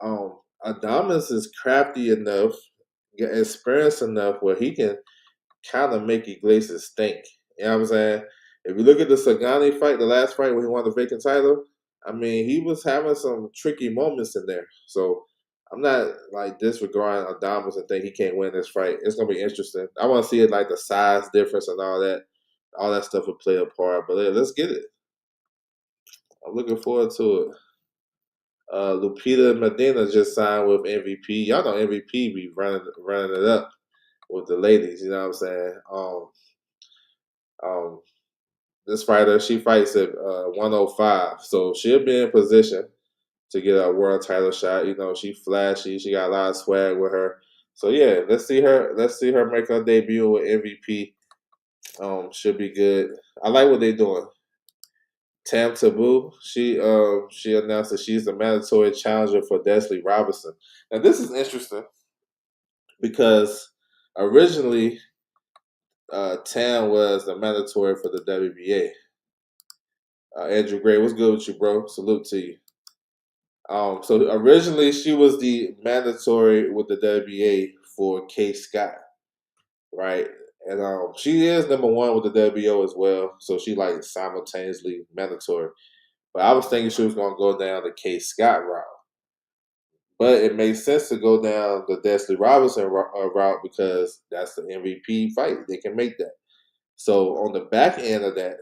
Adamas is crafty enough, experienced enough where he can kind of make Iglesias stink. You know what I'm saying? If you look at the Sagani fight, the last fight when he won the vacant title, I mean, he was having some tricky moments in there. So I'm not like disregarding Adamas and think he can't win this fight. It's gonna be interesting. I want to see it like the size difference and all that. All that stuff will play a part. But let's get it. I'm looking forward to it. Lupita Medina just signed with MVP. Y'all know MVP be running it up with the ladies. You know what I'm saying? Um, this fighter, she fights at 105, so she'll be in position to get a world title shot. You know, she flashy. She got a lot of swag with her. So yeah, let's see her. Let's see her make her debut with MVP. Should be good. I like what they're doing. Tam Taboo, she announced that she's the mandatory challenger for Desley Robinson. Now this is interesting because originally Tam was the mandatory for the WBA. Andrew Gray, what's good with you, bro? Salute to you. So originally she was the mandatory with the WBA for Kay Scott, right? And she is number one with the WBO as well, so she like simultaneously mandatory. But I was thinking she was gonna go down the Kay Scott route, but it makes sense to go down the Desley Robinson route because that's the MVP fight. They can make that. So on the back end of that,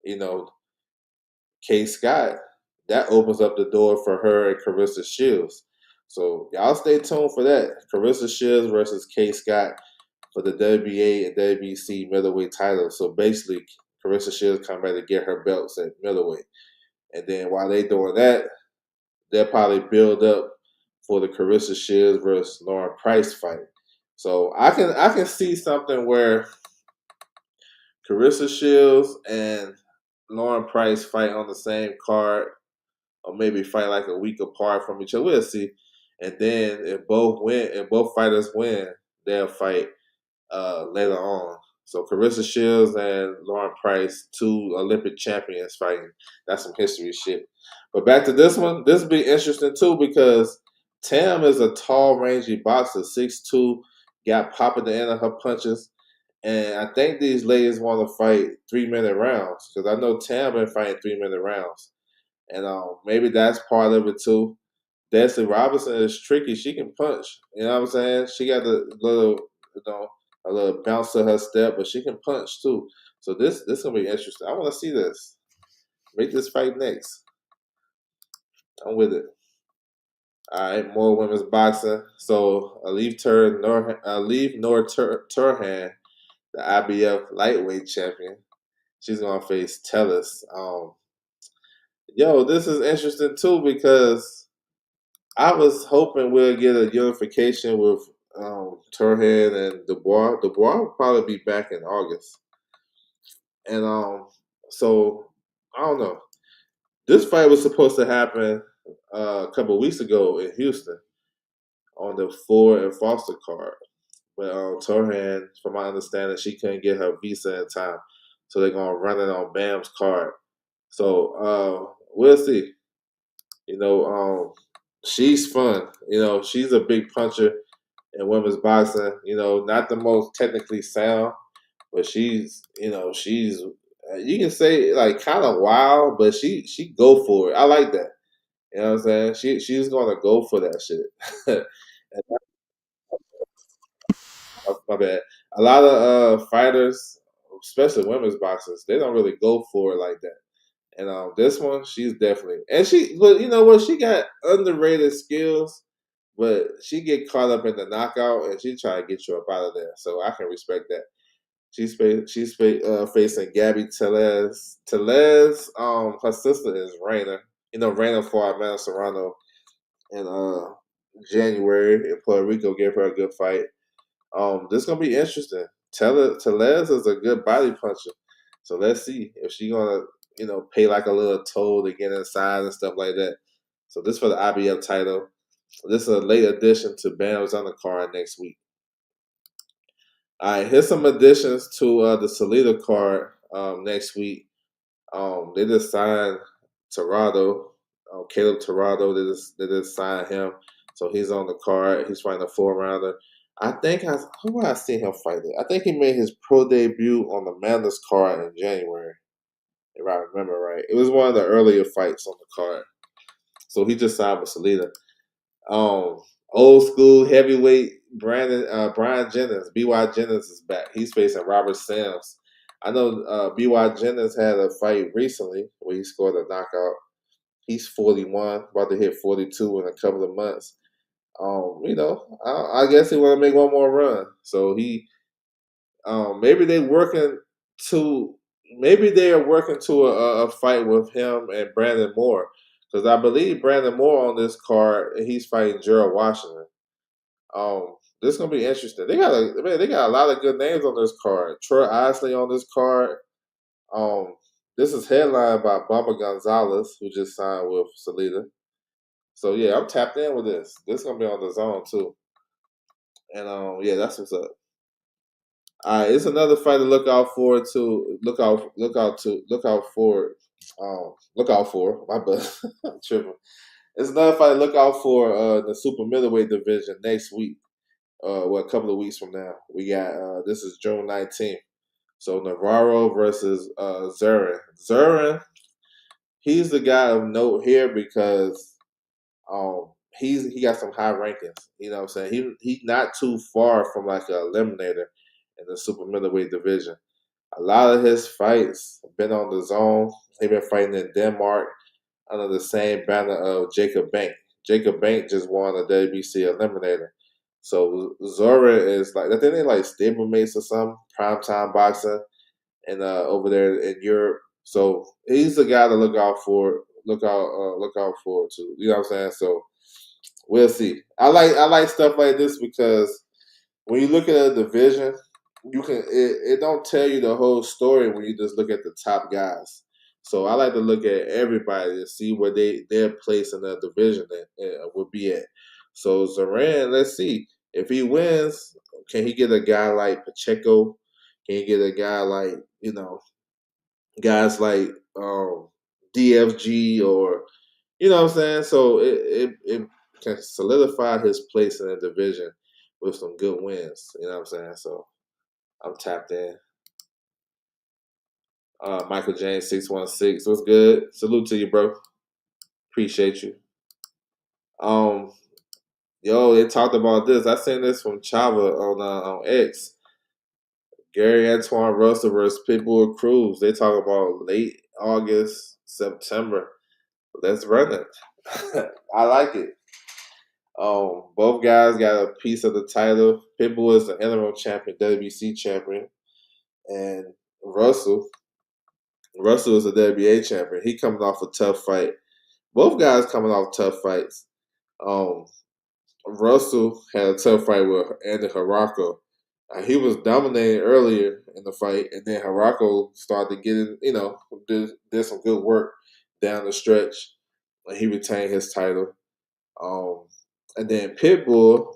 you know, Kay Scott, that opens up the door for her and Carissa Shields. So y'all stay tuned for that. Carissa Shields versus Kay Scott for the WBA and WBC middleweight titles. So basically, Carissa Shields come back to get her belts at middleweight. And then while they doing that, they'll probably build up for the Carissa Shields versus Lauren Price fight. So I can see something where Carissa Shields and Lauren Price fight on the same card, or maybe fight like a week apart from each other. We'll see. And then if both fighters win, they'll fight later on. So Carissa Shields and Lauren Price, two Olympic champions fighting. That's some history shit. But back to this one. This will be interesting too because Tam is a tall, rangy boxer, 6'2", got pop at the end of her punches. And I think these ladies want to fight 3-minute rounds because I know Tam been fighting 3-minute rounds. And maybe that's part of it too. Desley Robinson is tricky. She can punch. You know what I'm saying? She got a little, a little bounce to her step, but she can punch too. So this gonna be interesting. I want to see this. Make this fight next. I'm with it. All right, more women's boxing. So Aleve Nor Turhan, the IBF lightweight champion, she's gonna face Tellis. This is interesting too because I was hoping we'll get a unification with Turhan and Dubois. Dubois will probably be back in August, and so I don't know. This fight was supposed to happen a couple of weeks ago in Houston on the Ford and Foster card, but Turhan, from my understanding, she couldn't get her visa in time, so they're gonna run it on Bam's card. So we'll see. She's fun. She's a big puncher in women's boxing. Not the most technically sound, but she's you can say like kind of wild, but she go for it. I like that. You know what I'm saying? She's gonna go for that shit. And my bad. A lot of fighters, especially women's boxers, they don't really go for it like that. And this one, she's definitely, but you know what? She got underrated skills, but she get caught up in the knockout, and she try to get you up out of there. So I can respect that. Facing Gabby Tellez. Tellez, her sister is Raina. Raina fought Amanda Serrano in January in Puerto Rico. Gave her a good fight. This is gonna be interesting. Tellez is a good body puncher, so let's see if she gonna pay like a little toll to get inside and stuff like that. So this for the IBF title. This is a late addition to Bam's undercard next week. All right, here's some additions to the Salida card next week. They just signed Torrado, Caleb Torrado. They just signed him, so he's on the card. He's fighting a 4-rounder. Who I seen him fight it? I think he made his pro debut on the Madness card in January, if I remember right. It was one of the earlier fights on the card. So he just signed with Salida. Old school heavyweight Brian Jennings, BY Jennings is back. He's facing Robert Sims. I know BY Jennings had a fight recently where he scored a knockout. He's 41, about to hit 42 in a couple of months. I guess he want to make one more run. So maybe they are working to a fight with him and Brandon Moore, because I believe Brandon Moore on this card, and he's fighting Gerald Washington. This is gonna be interesting. They got a lot of good names on this card. Troy Isley on this card. This is headlined by Bamba Gonzalez, who just signed with Salida. So yeah, I'm tapped in with this. This is gonna be on the zone too. And yeah, that's what's up. All right, it's another fight to look out for. Look out for. My bad, I'm tripping. It's another fight to look out for in the super middleweight division next week. a couple of weeks from now. We got this is June 19th. So Navarro versus Zurin. Zurin, he's the guy of note here because he got some high rankings. You know what I'm saying? He's not too far from like an eliminator in the super middleweight division. A lot of his fights have been on the zone. He been fighting in Denmark under the same banner of Jacob Bank. Jacob Bank just won a WBC eliminator. So Zora is like I think they like stablemates or something, primetime boxing and over there in Europe. So he's the guy to look out for too. You know what I'm saying? So we'll see. I like stuff like this because when you look at a division, it don't tell you the whole story when you just look at the top guys. So I like to look at everybody to see where their place in the division would be at. So Zoran, let's see if he wins. Can he get a guy like Pacheco? Can he get a guy like guys like DFG or you know what I'm saying? So it can solidify his place in the division with some good wins. You know what I'm saying? So I'm tapped in. Michael James 616. What's good? Salute to you, bro. Appreciate you. Um, yo, they talked about this. I seen this from Chava on X. Gary Antoine Russell versus Pitbull Cruz. They talk about late August, September. Let's run it. I like it. Both guys got a piece of the title. Pitbull is the interim champion, WBC champion, and Russell is a WBA champion. He coming off a tough fight. Both guys coming off tough fights. Um, Russell had a tough fight with Andy Harako. He was dominating earlier in the fight, and then Harako started to get in, did some good work down the stretch. And he retained his title. Um, and then Pitbull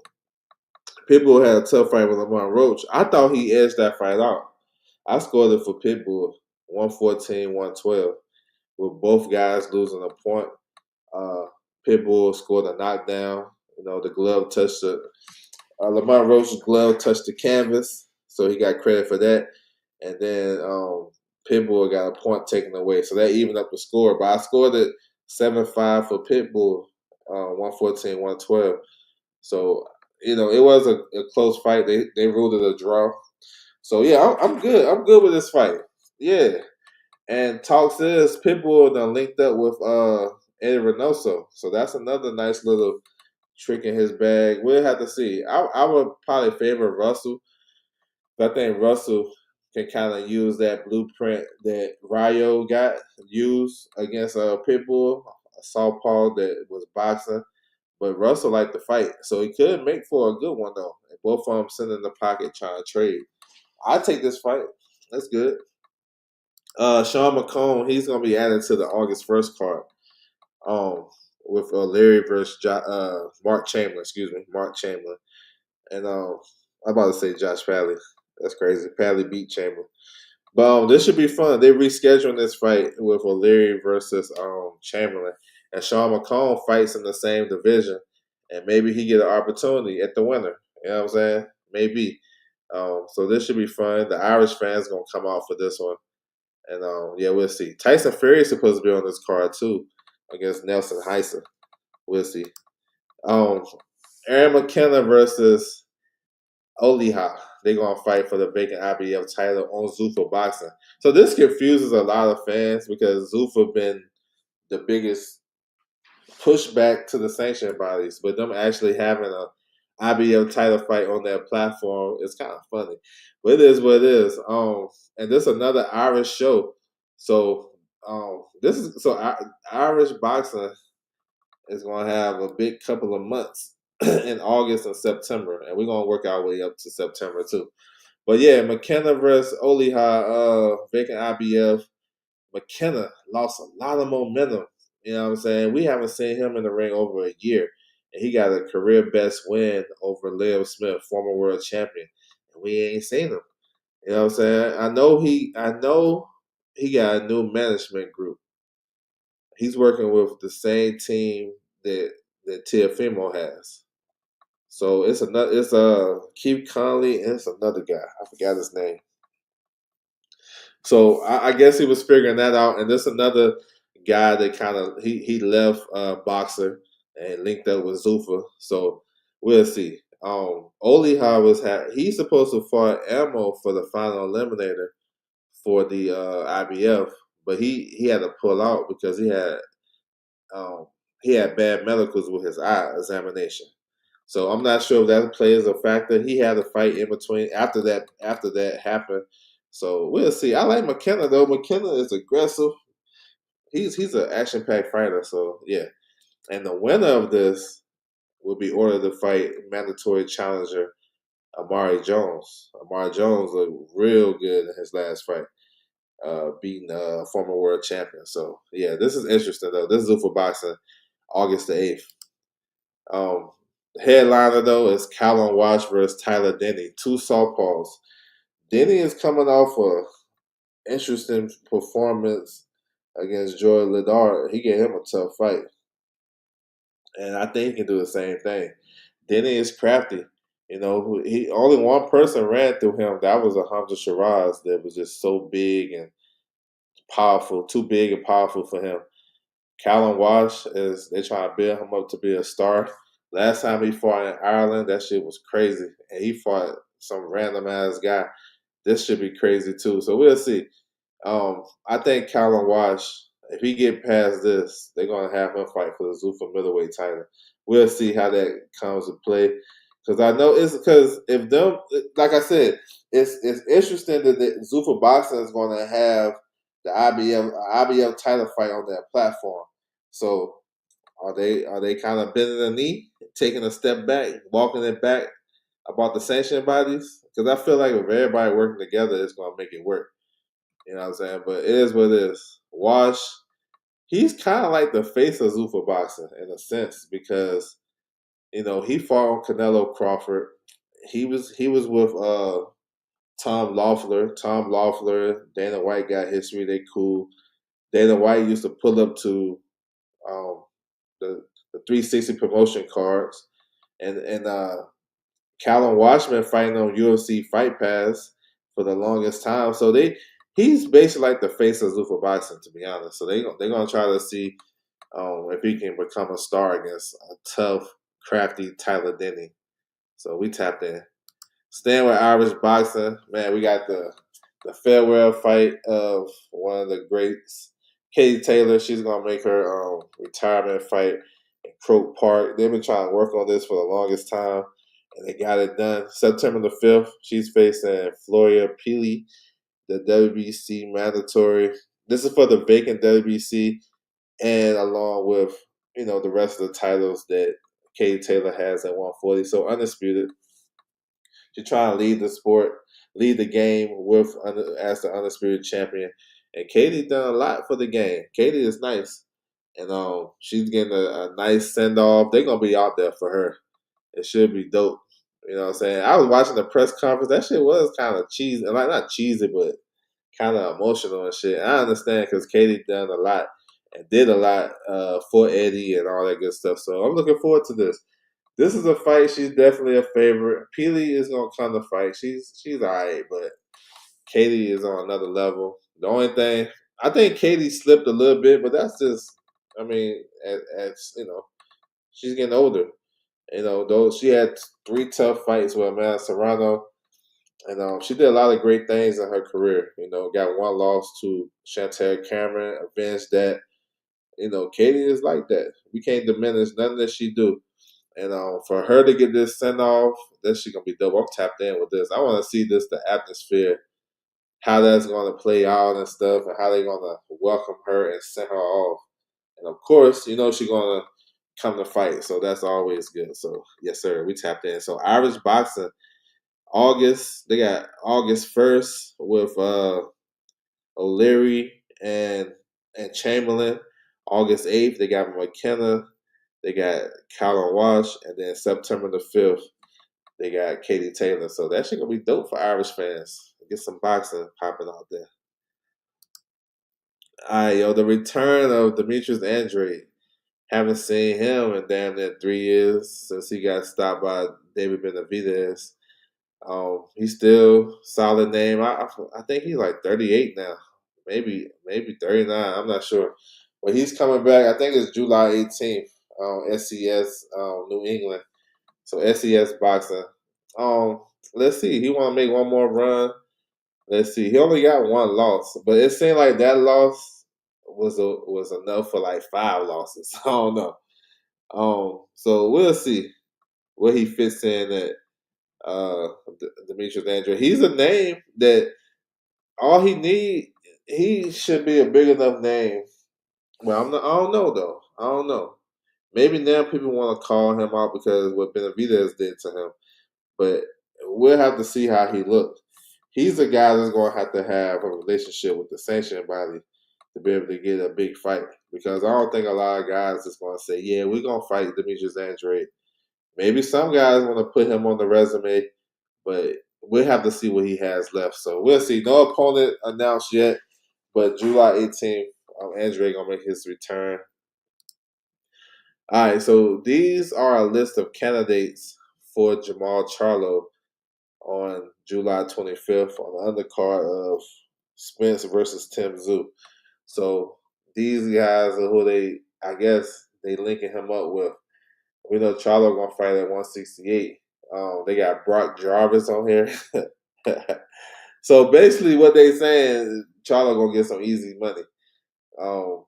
had a tough fight with Lamont Roach. I thought he edged that fight out. I scored it for Pitbull 114-112, with both guys losing a point. Uh, Pitbull scored a knockdown. The glove touched Lamont Roach's glove touched the canvas, so he got credit for that. And then Pitbull got a point taken away, so that evened up the score. But I scored it 7-5 for Pitbull, 114-112. So it was a close fight. They ruled it a draw. So yeah, I'm good. I'm good with this fight. Yeah. And talks is Pitbull done linked up with Eddie Reynoso. So that's another nice little trick in his bag. We'll have to see. I would probably favor Russell. But I think Russell can kind of use that blueprint that Rayo got used against Pitbull, a southpaw that was boxing. But Russell liked the fight, so he could make for a good one though. And both of them sitting in the pocket trying to trade. I take this fight. That's good. Sean McComb, he's gonna be added to the August 1st card. With Larry versus Mark Chamberlain. Excuse me, Mark Chamberlain. And I'm about to say Josh Padley. That's crazy. Padley beat Chamberlain. But this should be fun. They're rescheduling this fight with O'Leary versus Chamberlain. And Sean McComb fights in the same division. And maybe he get an opportunity at the winner. You know what I'm saying? Maybe. So this should be fun. The Irish fans going to come out for this one. And yeah, we'll see. Tyson Fury is supposed to be on this card too against Nelson Heiser. We'll see. Aaron McKenna versus Oliha. They're going to fight for the vacant IBF title on Zuffa Boxing. So this confuses a lot of fans because Zuffa been the biggest pushback to the sanction bodies, but them actually having a IBF title fight on their platform is kind of funny. But it is what it is. And this is another Irish show. So Irish boxing is going to have a big couple of months in August and September, and we're going to work our way up to September too. But yeah, McKenna versus Oliha, vacant IBF. McKenna lost a lot of momentum. You know what I'm saying? We haven't seen him in the ring over a year. And he got a career best win over Liam Smith, former world champion. And we ain't seen him. You know what I'm saying? I know he got a new management group. He's working with the same team that Teofimo has. So it's Keith Conley and it's another guy. I forgot his name. So I guess he was figuring that out, and this another guy that kind of he left boxer and linked up with Zuffa. So we'll see. Oli he's supposed to fight Ammo for the final eliminator for the IBF, but he had to pull out because um, he had bad medicals with his eye examination. So I'm not sure if that plays a factor. He had a fight in between after that happened. So we'll see. I like McKenna though. McKenna is aggressive. He's an action packed fighter. So yeah. And the winner of this will be ordered to fight mandatory challenger Amari Jones. Amari Jones looked real good in his last fight, beating former world champion. So yeah, this is interesting though. This is Zuffa Boxing, August the 8th. Um, Headliner though is Callum Walsh versus Tyler Denny, two southpaws. Denny is coming off a interesting performance against Joy Ladar. He gave him a tough fight, and I think he can do the same thing. Denny is crafty. You know, he only one person ran through him. That was a Hamza Shiraz that was just so big and powerful, too big and powerful for him. Callum Walsh is they trying to build him up to be a star. Last time he fought in Ireland, that shit was crazy, and he fought some random ass guy. This should be crazy too. So we'll see. I think Callum Walsh, if he get past this, they're gonna have him fight for the Zuffa middleweight title. We'll see how that comes to play. Because I know it's because if them, like I said, it's interesting that the Zuffa Boxing is going to have the IBF title fight on that platform. So are they kind of bending the knee, taking a step back, walking it back about the sanctioning bodies? Because I feel like if everybody working together, it's going to make it work. You know what I'm saying? But it is what it is. Wash, he's kind of like the face of Zuffa Boxing in a sense because he fought on Canelo Crawford. He was with Tom Loeffler. Tom Loeffler, Dana White got history. They cool. Dana White used to pull up to um, the 360 promotion cards, and Callum Washman fighting on UFC Fight Pass for the longest time. So he's basically like the face of Zuffa Boxing, to be honest. So they're gonna try to see if he can become a star against a tough, crafty Tyler Denny. So we tapped in. Staying with Irish boxing, man, we got the farewell fight of one of the greats, Katie Taylor. She's gonna make her retirement fight in Croke Park. They've been trying to work on this for the longest time, and they got it done. September the 5th, she's facing Floria Peely, the WBC mandatory. This is for the vacant WBC, and along with the rest of the titles that Katie Taylor has at 140. So undisputed. She trying to lead the sport, lead the game as the undisputed champion. And Katie done a lot for the game. Katie is nice, and she's getting a nice send off. They're gonna be out there for her. It should be dope. You know what I'm saying? I was watching the press conference. That shit was kind of cheesy, like not cheesy, but kind of emotional and shit. I understand because Katie done a lot and did a lot for Eddie and all that good stuff. So I'm looking forward to this. This is a fight. She's definitely a favorite. Peely is gonna come to fight. She's alright, but Katie is on another level. The only thing I think Katie slipped a little bit, but that's just. I mean, as she's getting older. Though she had 3 tough fights with Amanda Serrano, and she did a lot of great things in her career. Got one loss to Chantel Cameron, avenged that. Katie is like that. We can't diminish nothing that she do. And for her to get this send off, this shit gonna be dope. I'm tapped in with this. I want to see the atmosphere, how that's gonna play out and stuff, and how they gonna welcome her and send her off. And of course, she gonna come to fight, so that's always good. So yes, sir, we tapped in. So Irish boxing, August they got August 1st with O'Leary and Chamberlain. August 8th they got McKenna. They got Callum Walsh, and then September the 5th, they got Katie Taylor. So that shit gonna be dope for Irish fans. Get some boxing popping out there. All right, yo, the return of Demetrius Andrade. Haven't seen him in damn near 3 years since he got stopped by David Benavidez. He's still solid name. I think he's like 38 now, maybe 39. I'm not sure, but he's coming back. I think it's July 18th. SCS New England. So SCS boxing. Um, let's see. He want to make one more run. Let's see. He only got one loss, but it seemed like that loss was enough for like 5 losses. I don't know. So we'll see where he fits in at Demetrius Andre. He's a name that all he need. He should be a big enough name. Well, I don't know though. I don't know. Maybe now people want to call him out because what Benavidez did to him, but we'll have to see how he looks. He's a guy that's going to have a relationship with the sanctioning body to be able to get a big fight because I don't think a lot of guys is going to say, "Yeah, we're going to fight Demetrius Andre." Maybe some guys want to put him on the resume, but we'll have to see what he has left. So we'll see. No opponent announced yet, but July 18th, Andre gonna make his return. All right, so these are a list of candidates for Jermall Charlo on July 25th on the undercard of Spence versus Tim Tszyu. So these guys are who I guess, they linking him up with. We know Charlo gonna fight at 168. They got Brock Jarvis on here. So basically, what they saying is Charlo gonna get some easy money. Um,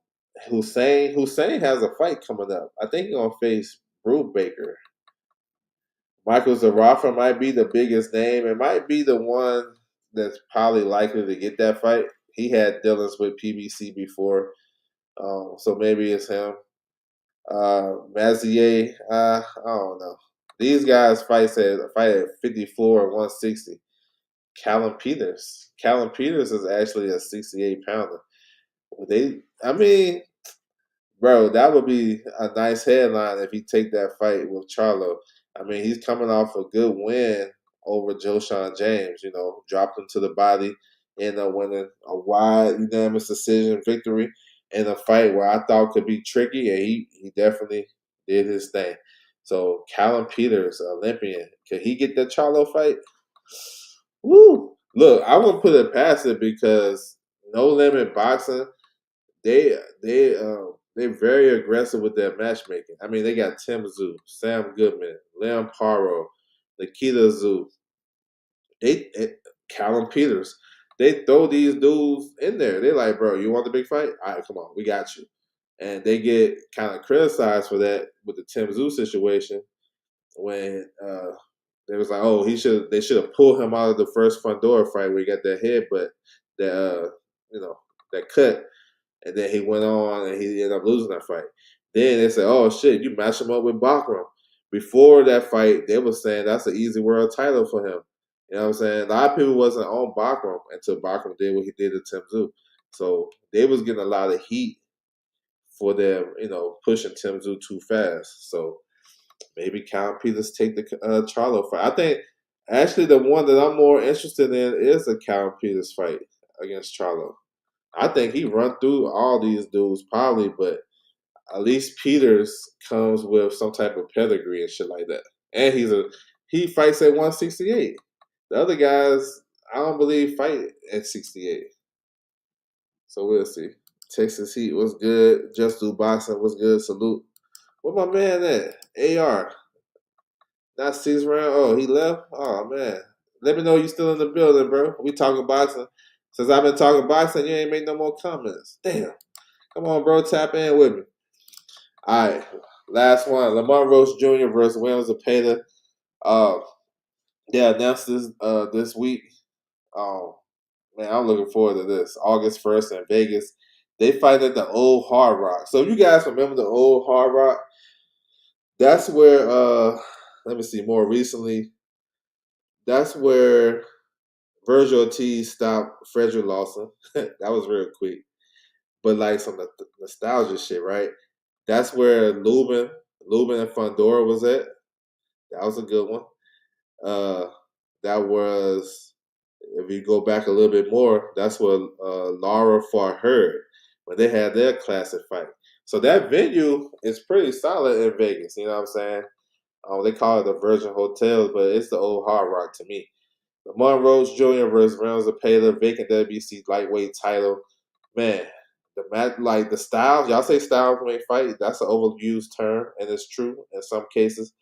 Hussein has a fight coming up. I think he's gonna face Brubaker. Michael Zarafa might be the biggest name. It might be the one that's probably likely to get that fight. He had dealings with PBC before, so maybe it's him. Mazier, I don't know. These guys fight at 54 and 160. Callum Peters is actually a 68 pounder. I mean, bro, that would be a nice headline if he take that fight with Charlo. I mean, he's coming off a good win over Joshawn James. Dropped him to the body, ended up winning a wide unanimous decision victory in a fight where I thought could be tricky, and he definitely did his thing. So Callum Peters, Olympian, could he get that Charlo fight? Woo! Look, I wouldn't put it past it because No Limit Boxing, they're very aggressive with their matchmaking. I mean, they got Tim Tszyu, Sam Goodman, Leon Paro, Nikita Tszyu, Callum Peters. They throw these dudes in there. They're like, bro, you want the big fight? All right, come on, we got you. And they get kind of criticized for that with the Tim Tszyu situation when they was like, oh, they should have pulled him out of the first Fundora fight where he got that head, but that cut, and then he went on and he ended up losing that fight. Then they said, oh shit, you match him up with Bachram. Before that fight, they were saying that's an easy world title for him. You know what I'm saying? A lot of people wasn't on Bachram until Bachram did what he did to Tim Tszyu. So they was getting a lot of heat for them, pushing Tim Tszyu too fast. So maybe Cal Peters take the Charlo fight. I think actually the one that I'm more interested in is the Cal Peters fight against Charlo. I think he run through all these dudes probably, but at least Peters comes with some type of pedigree and shit like that. And he fights at 168. The other guys, I don't believe, fight at 68. So we'll see. Texas Heat was good. Just Do Boxing was good. Salute. Where my man at? AR. Not 6 round. Oh, he left? Oh man. Let me know you still in the building, bro. We talking boxing. Since I've been talking boxing, you ain't make no more comments. Damn. Come on, bro. Tap in with me. All right. Last one. Lamar Roach Jr. versus Williams Zepeda. They announced this week. Man, I'm looking forward to this. August 1st in Vegas. They fight at the old Hard Rock. So if you guys remember the old Hard Rock, that's where let me see, more recently, that's where Virgil Ortiz stopped Frederick Lawson. That was real quick. But like some nostalgia shit, right? That's where Lubin and Fundora was at. That was a good one. That was, if you go back a little bit more, that's where Laura fought Hurd when they had their classic fight. So that venue is pretty solid in Vegas. You know what I'm saying? They call it the Virgin Hotels, but it's the old Hard Rock to me. Lamont Rhodes Jr. versus Rams Zepeda, vacant WBC lightweight title. Man, the match, like the styles, y'all say styles make fight. That's an overused term, and it's true in some cases.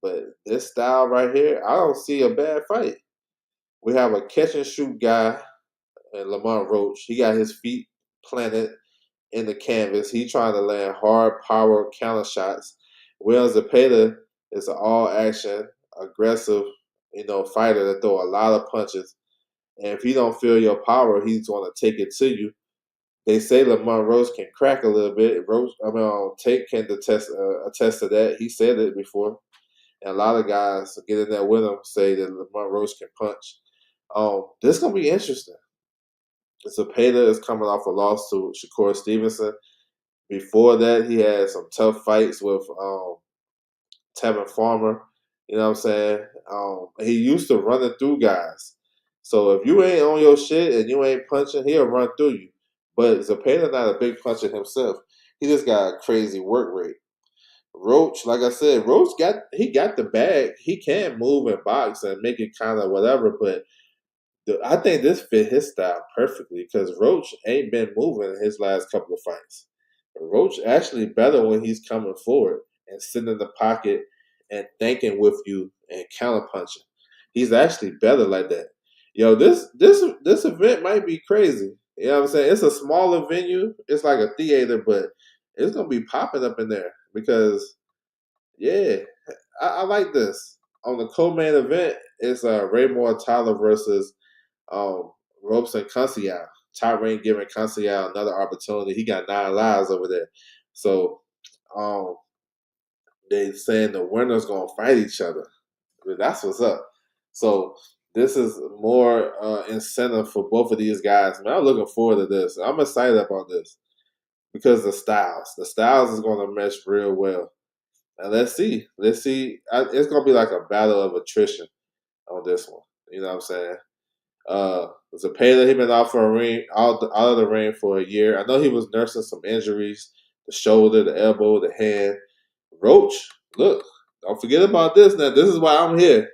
But this style right here, I don't see a bad fight. We have a catch and shoot guy, Lamont Roach. He got his feet planted in the canvas. He trying to land hard power counter shots. Will Zepeda is an all action, aggressive, fighter that throw a lot of punches. And if he don't feel your power, he's going to take it to you. They say Lamont Rose can crack a little bit. Tate can attest to that. He said it before. And a lot of guys get in there with him say that Lamont Rose can punch. This is gonna be interesting. Zepeda is coming off a loss to Shakur Stevenson. Before that, he had some tough fights with Tevin Farmer. You know what I'm saying? He used to run it through guys. So if you ain't on your shit and you ain't punching, he'll run through you. But Zepeda not a big puncher himself. He just got a crazy work rate. Roach, like I said, Roach got the bag. He can move and box and make it kind of whatever, but I think this fit his style perfectly because Roach ain't been moving in his last couple of fights. Roach actually better when he's coming forward and sitting in the pocket and thinking with you and counterpunching. He's actually better like that. Yo, this event might be crazy. You know what I'm saying? It's a smaller venue. It's like a theater, but it's gonna be popping up in there because yeah, I like this. On the co-main event, it's Raymore Tyler versus Robeson Conceição. Tyrone giving Conceição another opportunity. He got 9 lives over there. So um, they saying the winner's gonna fight each other. I mean, that's what's up. So this is more incentive for both of these guys. Man, I'm looking forward to this. I'm excited about this because the styles is gonna mesh real well. And let's see. It's gonna be like a battle of attrition on this one. You know what I'm saying? Zepeda, he been out for a ring, out of the ring for a year. I know he was nursing some injuries: the shoulder, the elbow, the hand. Roach, look, don't forget about this. Now, this is why I'm here.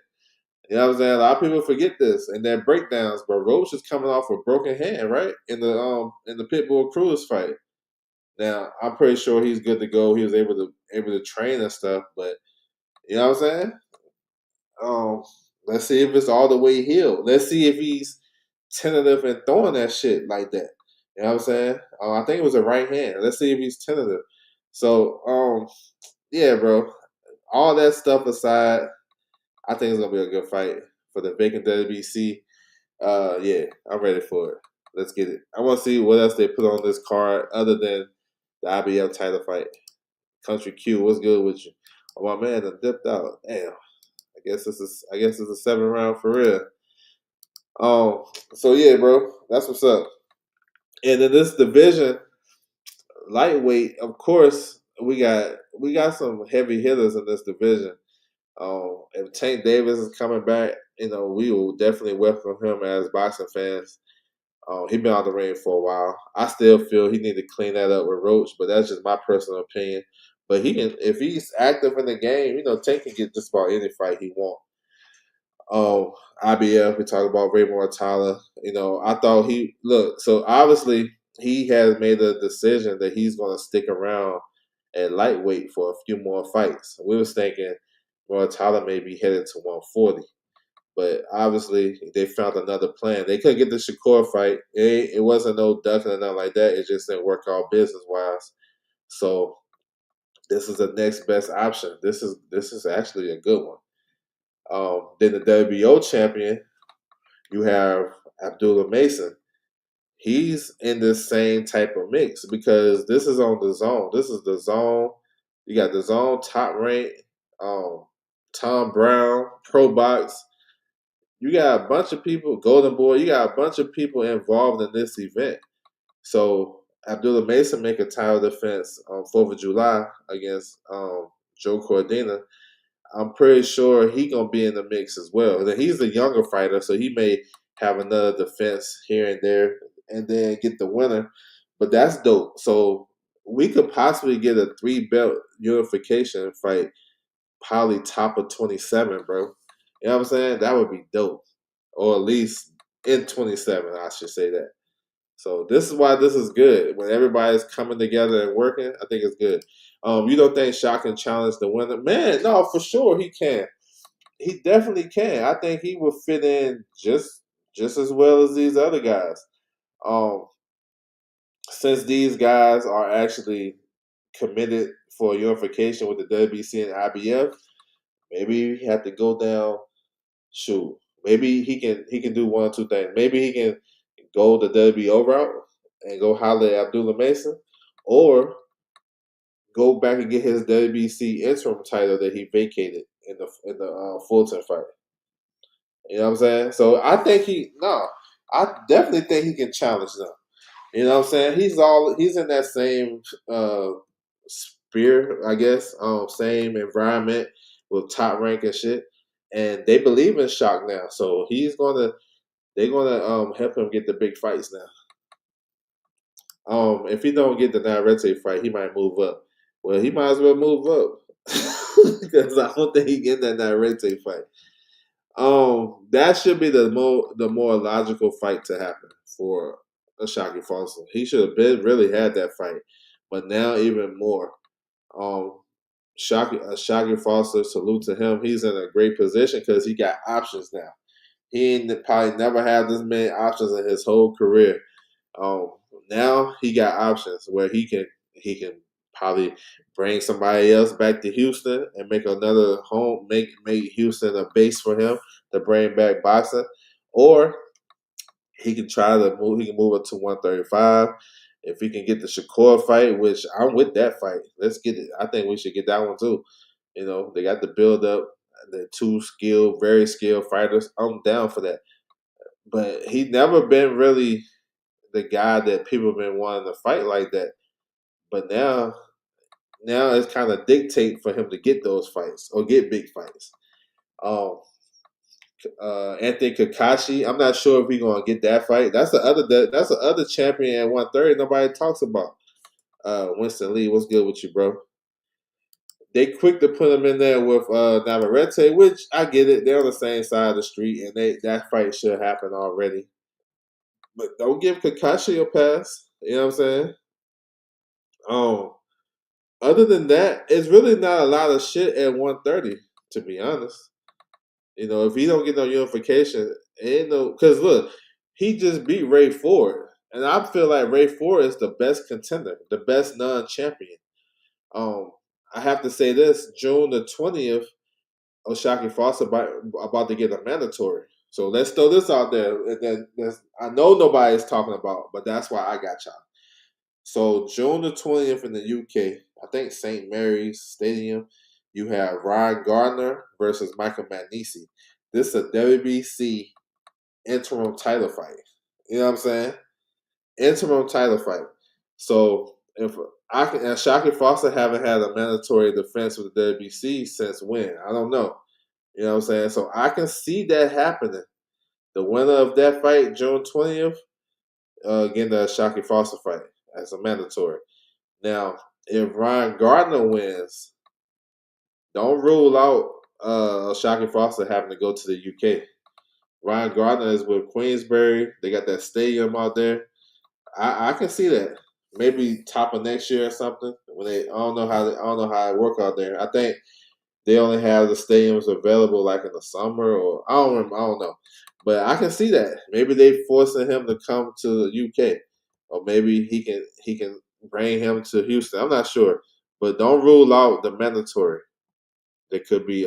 You know what I'm saying? A lot of people forget this and their breakdowns, but Roach is coming off a broken hand, right? In the Pitbull Cruz fight. Now, I'm pretty sure he's good to go. He was able to train and stuff, but you know what I'm saying? Um, let's see if it's all the way healed. Let's see if he's tentative and throwing that shit like that. You know what I'm saying? I think it was a right hand. Let's see if he's tentative. So, yeah, bro. All that stuff aside, I think it's gonna be a good fight for the vacant WBC. Yeah, I'm ready for it. Let's get it. I want to see what else they put on this card other than the IBF title fight. Country Q, what's good with you? Oh my man, I dipped out. Damn. I guess it's a 7 round for real. So yeah, bro, that's what's up. And in this division, lightweight, of course, we got some heavy hitters in this division. If Tank Davis is coming back, we will definitely welcome him as boxing fans. He been out the ring for a while. I still feel he need to clean that up with Roach, but that's just my personal opinion. But he can, if he's active in the game, Tank can get just about any fight he wants. IBF, we talk about Raymore Tyler. I thought so obviously he has made a decision that he's going to stick around at lightweight for a few more fights. We was thinking Roy Tyler may be headed to 140, but obviously they found another plan. They couldn't get the Shakur fight. It wasn't no ducking or nothing like that. It just didn't work out business wise. So this is the next best option. This is actually a good one. Then the WBO champion, you have Abdullah Mason. He's in this same type of mix because this is on the zone. This is the zone. You got the zone top rank, Tom Brown, Pro Box. You got a bunch of people, Golden Boy. You got a bunch of people involved in this event. So Abdullah Mason make a title defense on 4th of July against Joe Cordina. I'm pretty sure he gonna be in the mix as well. Then he's a younger fighter, so he may have another defense here and there, and then get the winner. But that's dope. So we could possibly get a 3-belt unification fight probably top of 27, bro. You know what I'm saying? That would be dope. Or at least in 27, I should say that. So this is why this is good. When everybody's coming together and working, I think it's good. You don't think Shaq can challenge the winner? Man, no, for sure he can. He definitely can. I think he will fit in just as well as these other guys. Um, since these guys are actually committed for unification with the WBC and IBF, maybe he had to go down. Shoot, maybe he can do one or two things. Maybe he can go the WBO route and go holler at Abdullah Mason, or go back and get his WBC interim title that he vacated in the Fulton fight. You know what I'm saying? So I think I definitely think he can challenge them. You know what I'm saying? He's in that same uh sphere, I guess, same environment with top rank and shit. And they believe in Shock now. So they're gonna help him get the big fights now. If he don't get the Navarrete fight, he might move up. Well, he might as well move up. Because I don't think he get that Navarrete fight. That should be the more logical fight to happen for Ashaki Foster. He should have been really had that fight, but now even more. Um, Shaggy Foster, salute to him. He's in a great position because he got options now. He ain't probably never had this many options in his whole career. Um, Now he got options where he can probably bring somebody else back to Houston and make another home, make Houston a base for him to bring back boxing, or he can try to move. He can move it to 135. If he can get the Shakur fight, which I'm with that fight, let's get it. I think we should get that one too. You know, they got the build up, the two skilled, very skilled fighters. I'm down for that. But he never been really the guy that people have been wanting to fight like that. But now it's kind of dictate for him to get those fights or get big fights. Um, Anthony Kakashi, I'm not sure if he's gonna get that fight. That's the other champion at 130 nobody talks about. Winston Lee, what's good with you, bro? They quick to put him in there with Navarrete, which I get it. They're on the same side of the street, and that fight should happen already. But don't give Kakashi a pass. You know what I'm saying? Um, Other than that, it's really not a lot of shit at 130, to be honest. You know, if he don't get no unification, ain't no because look, he just beat Ray Ford. And I feel like Ray Ford is the best contender, the best non-champion. Um, I have to say this: June the 20th, Oshaki Foster about to get a mandatory. So let's throw this out there. And then I know nobody's talking about, but that's why I got y'all. So June the 20th in the UK, I think St. Mary's Stadium, you have Ryan Gardner versus Michael Magnesi. This is a WBC interim title fight. You know what I'm saying? Interim title fight. So if I can, and Shockey Foster haven't had a mandatory defense with the WBC since when? I don't know. You know what I'm saying? So I can see that happening. The winner of that fight, June 20th, getting the Shockey Foster fight as a mandatory. Now, if Ryan Gardner wins, don't rule out Shockey Foster having to go to the UK. Ryan Gardner is with Queensbury. They got that stadium out there. I can see that. Maybe top of next year or something. When I don't know how it work out there. I think they only have the stadiums available like in the summer, or I don't know. But I can see that. Maybe they forcing him to come to the UK, or maybe he can bring him to Houston. I'm not sure, but don't rule out the mandatory that could be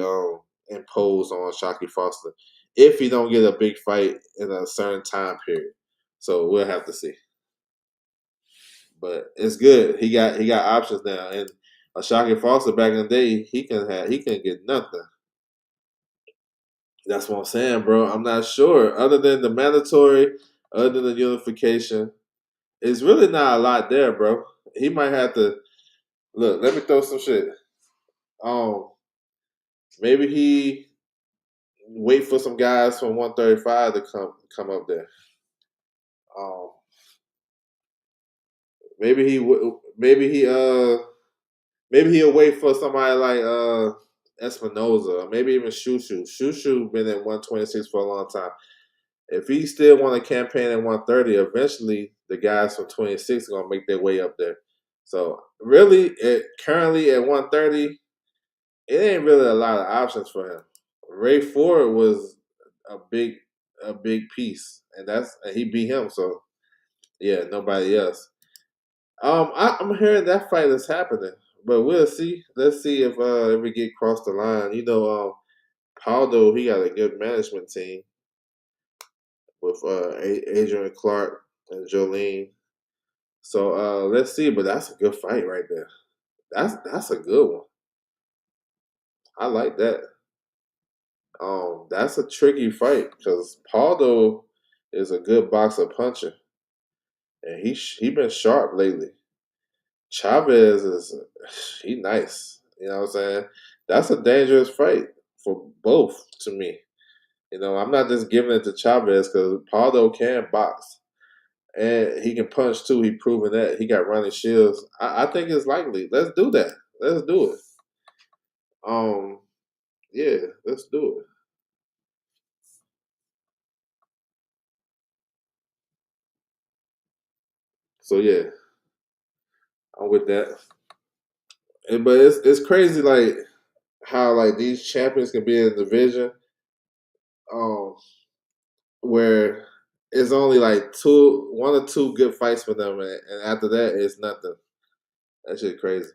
imposed on Shockey Foster if he don't get a big fight in a certain time period. So we'll have to see. But it's good. He got options now, and Shockey Foster back in the day, he can get nothing. That's what I'm saying, bro. I'm not sure. Other than the mandatory, other than the unification, it's really not a lot there, bro. He might have to look. Let me throw some shit. Um, Maybe he wait for some guys from 135 to come up there. Um, maybe he maybe he'll wait for somebody like Espinoza, or maybe even Shushu. Shushu been at 126 for a long time. If he still want to campaign at 130, eventually the guys from 26 are gonna make their way up there. So really, currently at 130, it ain't really a lot of options for him. Ray Ford was a big a big piece, and he beat him. So yeah, nobody else. I'm hearing that fight is happening, but we'll see. Let's see if we get across the line. Paldo, he got a good management team with Adrian Clark and Jolene. So let's see. But that's a good fight right there. That's a good one. I like that. That's a tricky fight because Paldo is a good boxer puncher, and he been sharp lately. Chavez is he nice. You know what I'm saying? That's a dangerous fight for both to me. I'm not just giving it to Chavez because Paldo can box and he can punch too. He proven that he got running shields. I think it's likely. Let's do that. Let's do it. Um, yeah, let's do it. So yeah, I'm with that. But it's crazy like how like these champions can be in a division um where it's only like one or two good fights for them, and after that it's nothing. That shit crazy.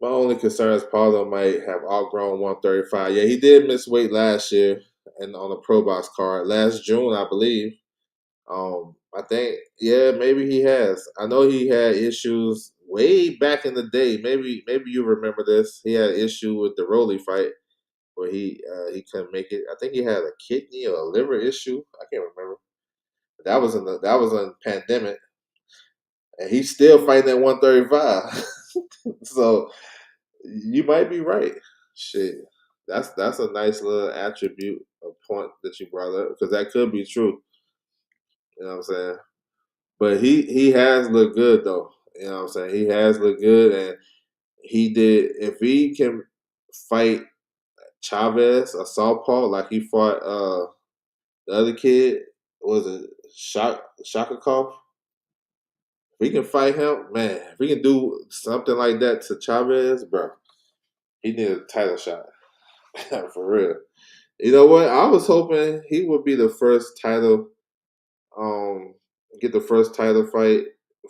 My only concern is Paulo might have outgrown 135. Yeah, he did miss weight last year and on the Pro Box card last June, I believe. I think yeah, maybe he has. I know he had issues way back in the day. Maybe you remember this. He had an issue with the Rolly fight where he couldn't make it. I think he had a kidney or a liver issue. I can't remember. That was in pandemic, and he's still fighting at 135. So you might be right. Shit, that's a nice little attribute, a point that you brought up because that could be true. You know what I'm saying? But he has looked good though. You know what I'm saying? He has looked good, and he did. If he can fight Chavez, a southpaw, like he fought the other kid, was it Shakakov? If we can fight him, man, if we can do something like that to Chavez, bro, he need a title shot. For real. You know what? I was hoping he would be the first title, um, get the first title fight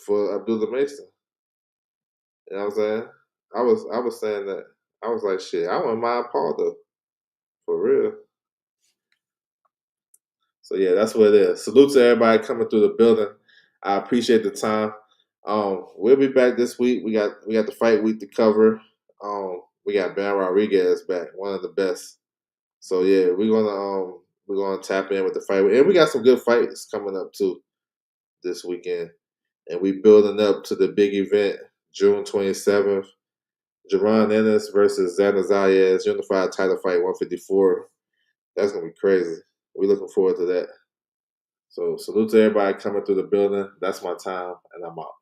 for Abdullah Mason. You know what I'm saying? I was saying that. I was like, shit, I wouldn't mind Paul though. For real. So yeah, that's what it is. Salute to everybody coming through the building. I appreciate the time. We'll be back this week. We got the fight week to cover. We got Ben Rodriguez back, one of the best. So yeah, we're gonna tap in with the fight, and we got some good fights coming up too this weekend, and we building up to the big event June 27th. Jaron Ennis versus Xander Zayas unified title fight 154. That's gonna be crazy. We looking forward to that. So salute to everybody coming through the building. That's my time, and I'm out.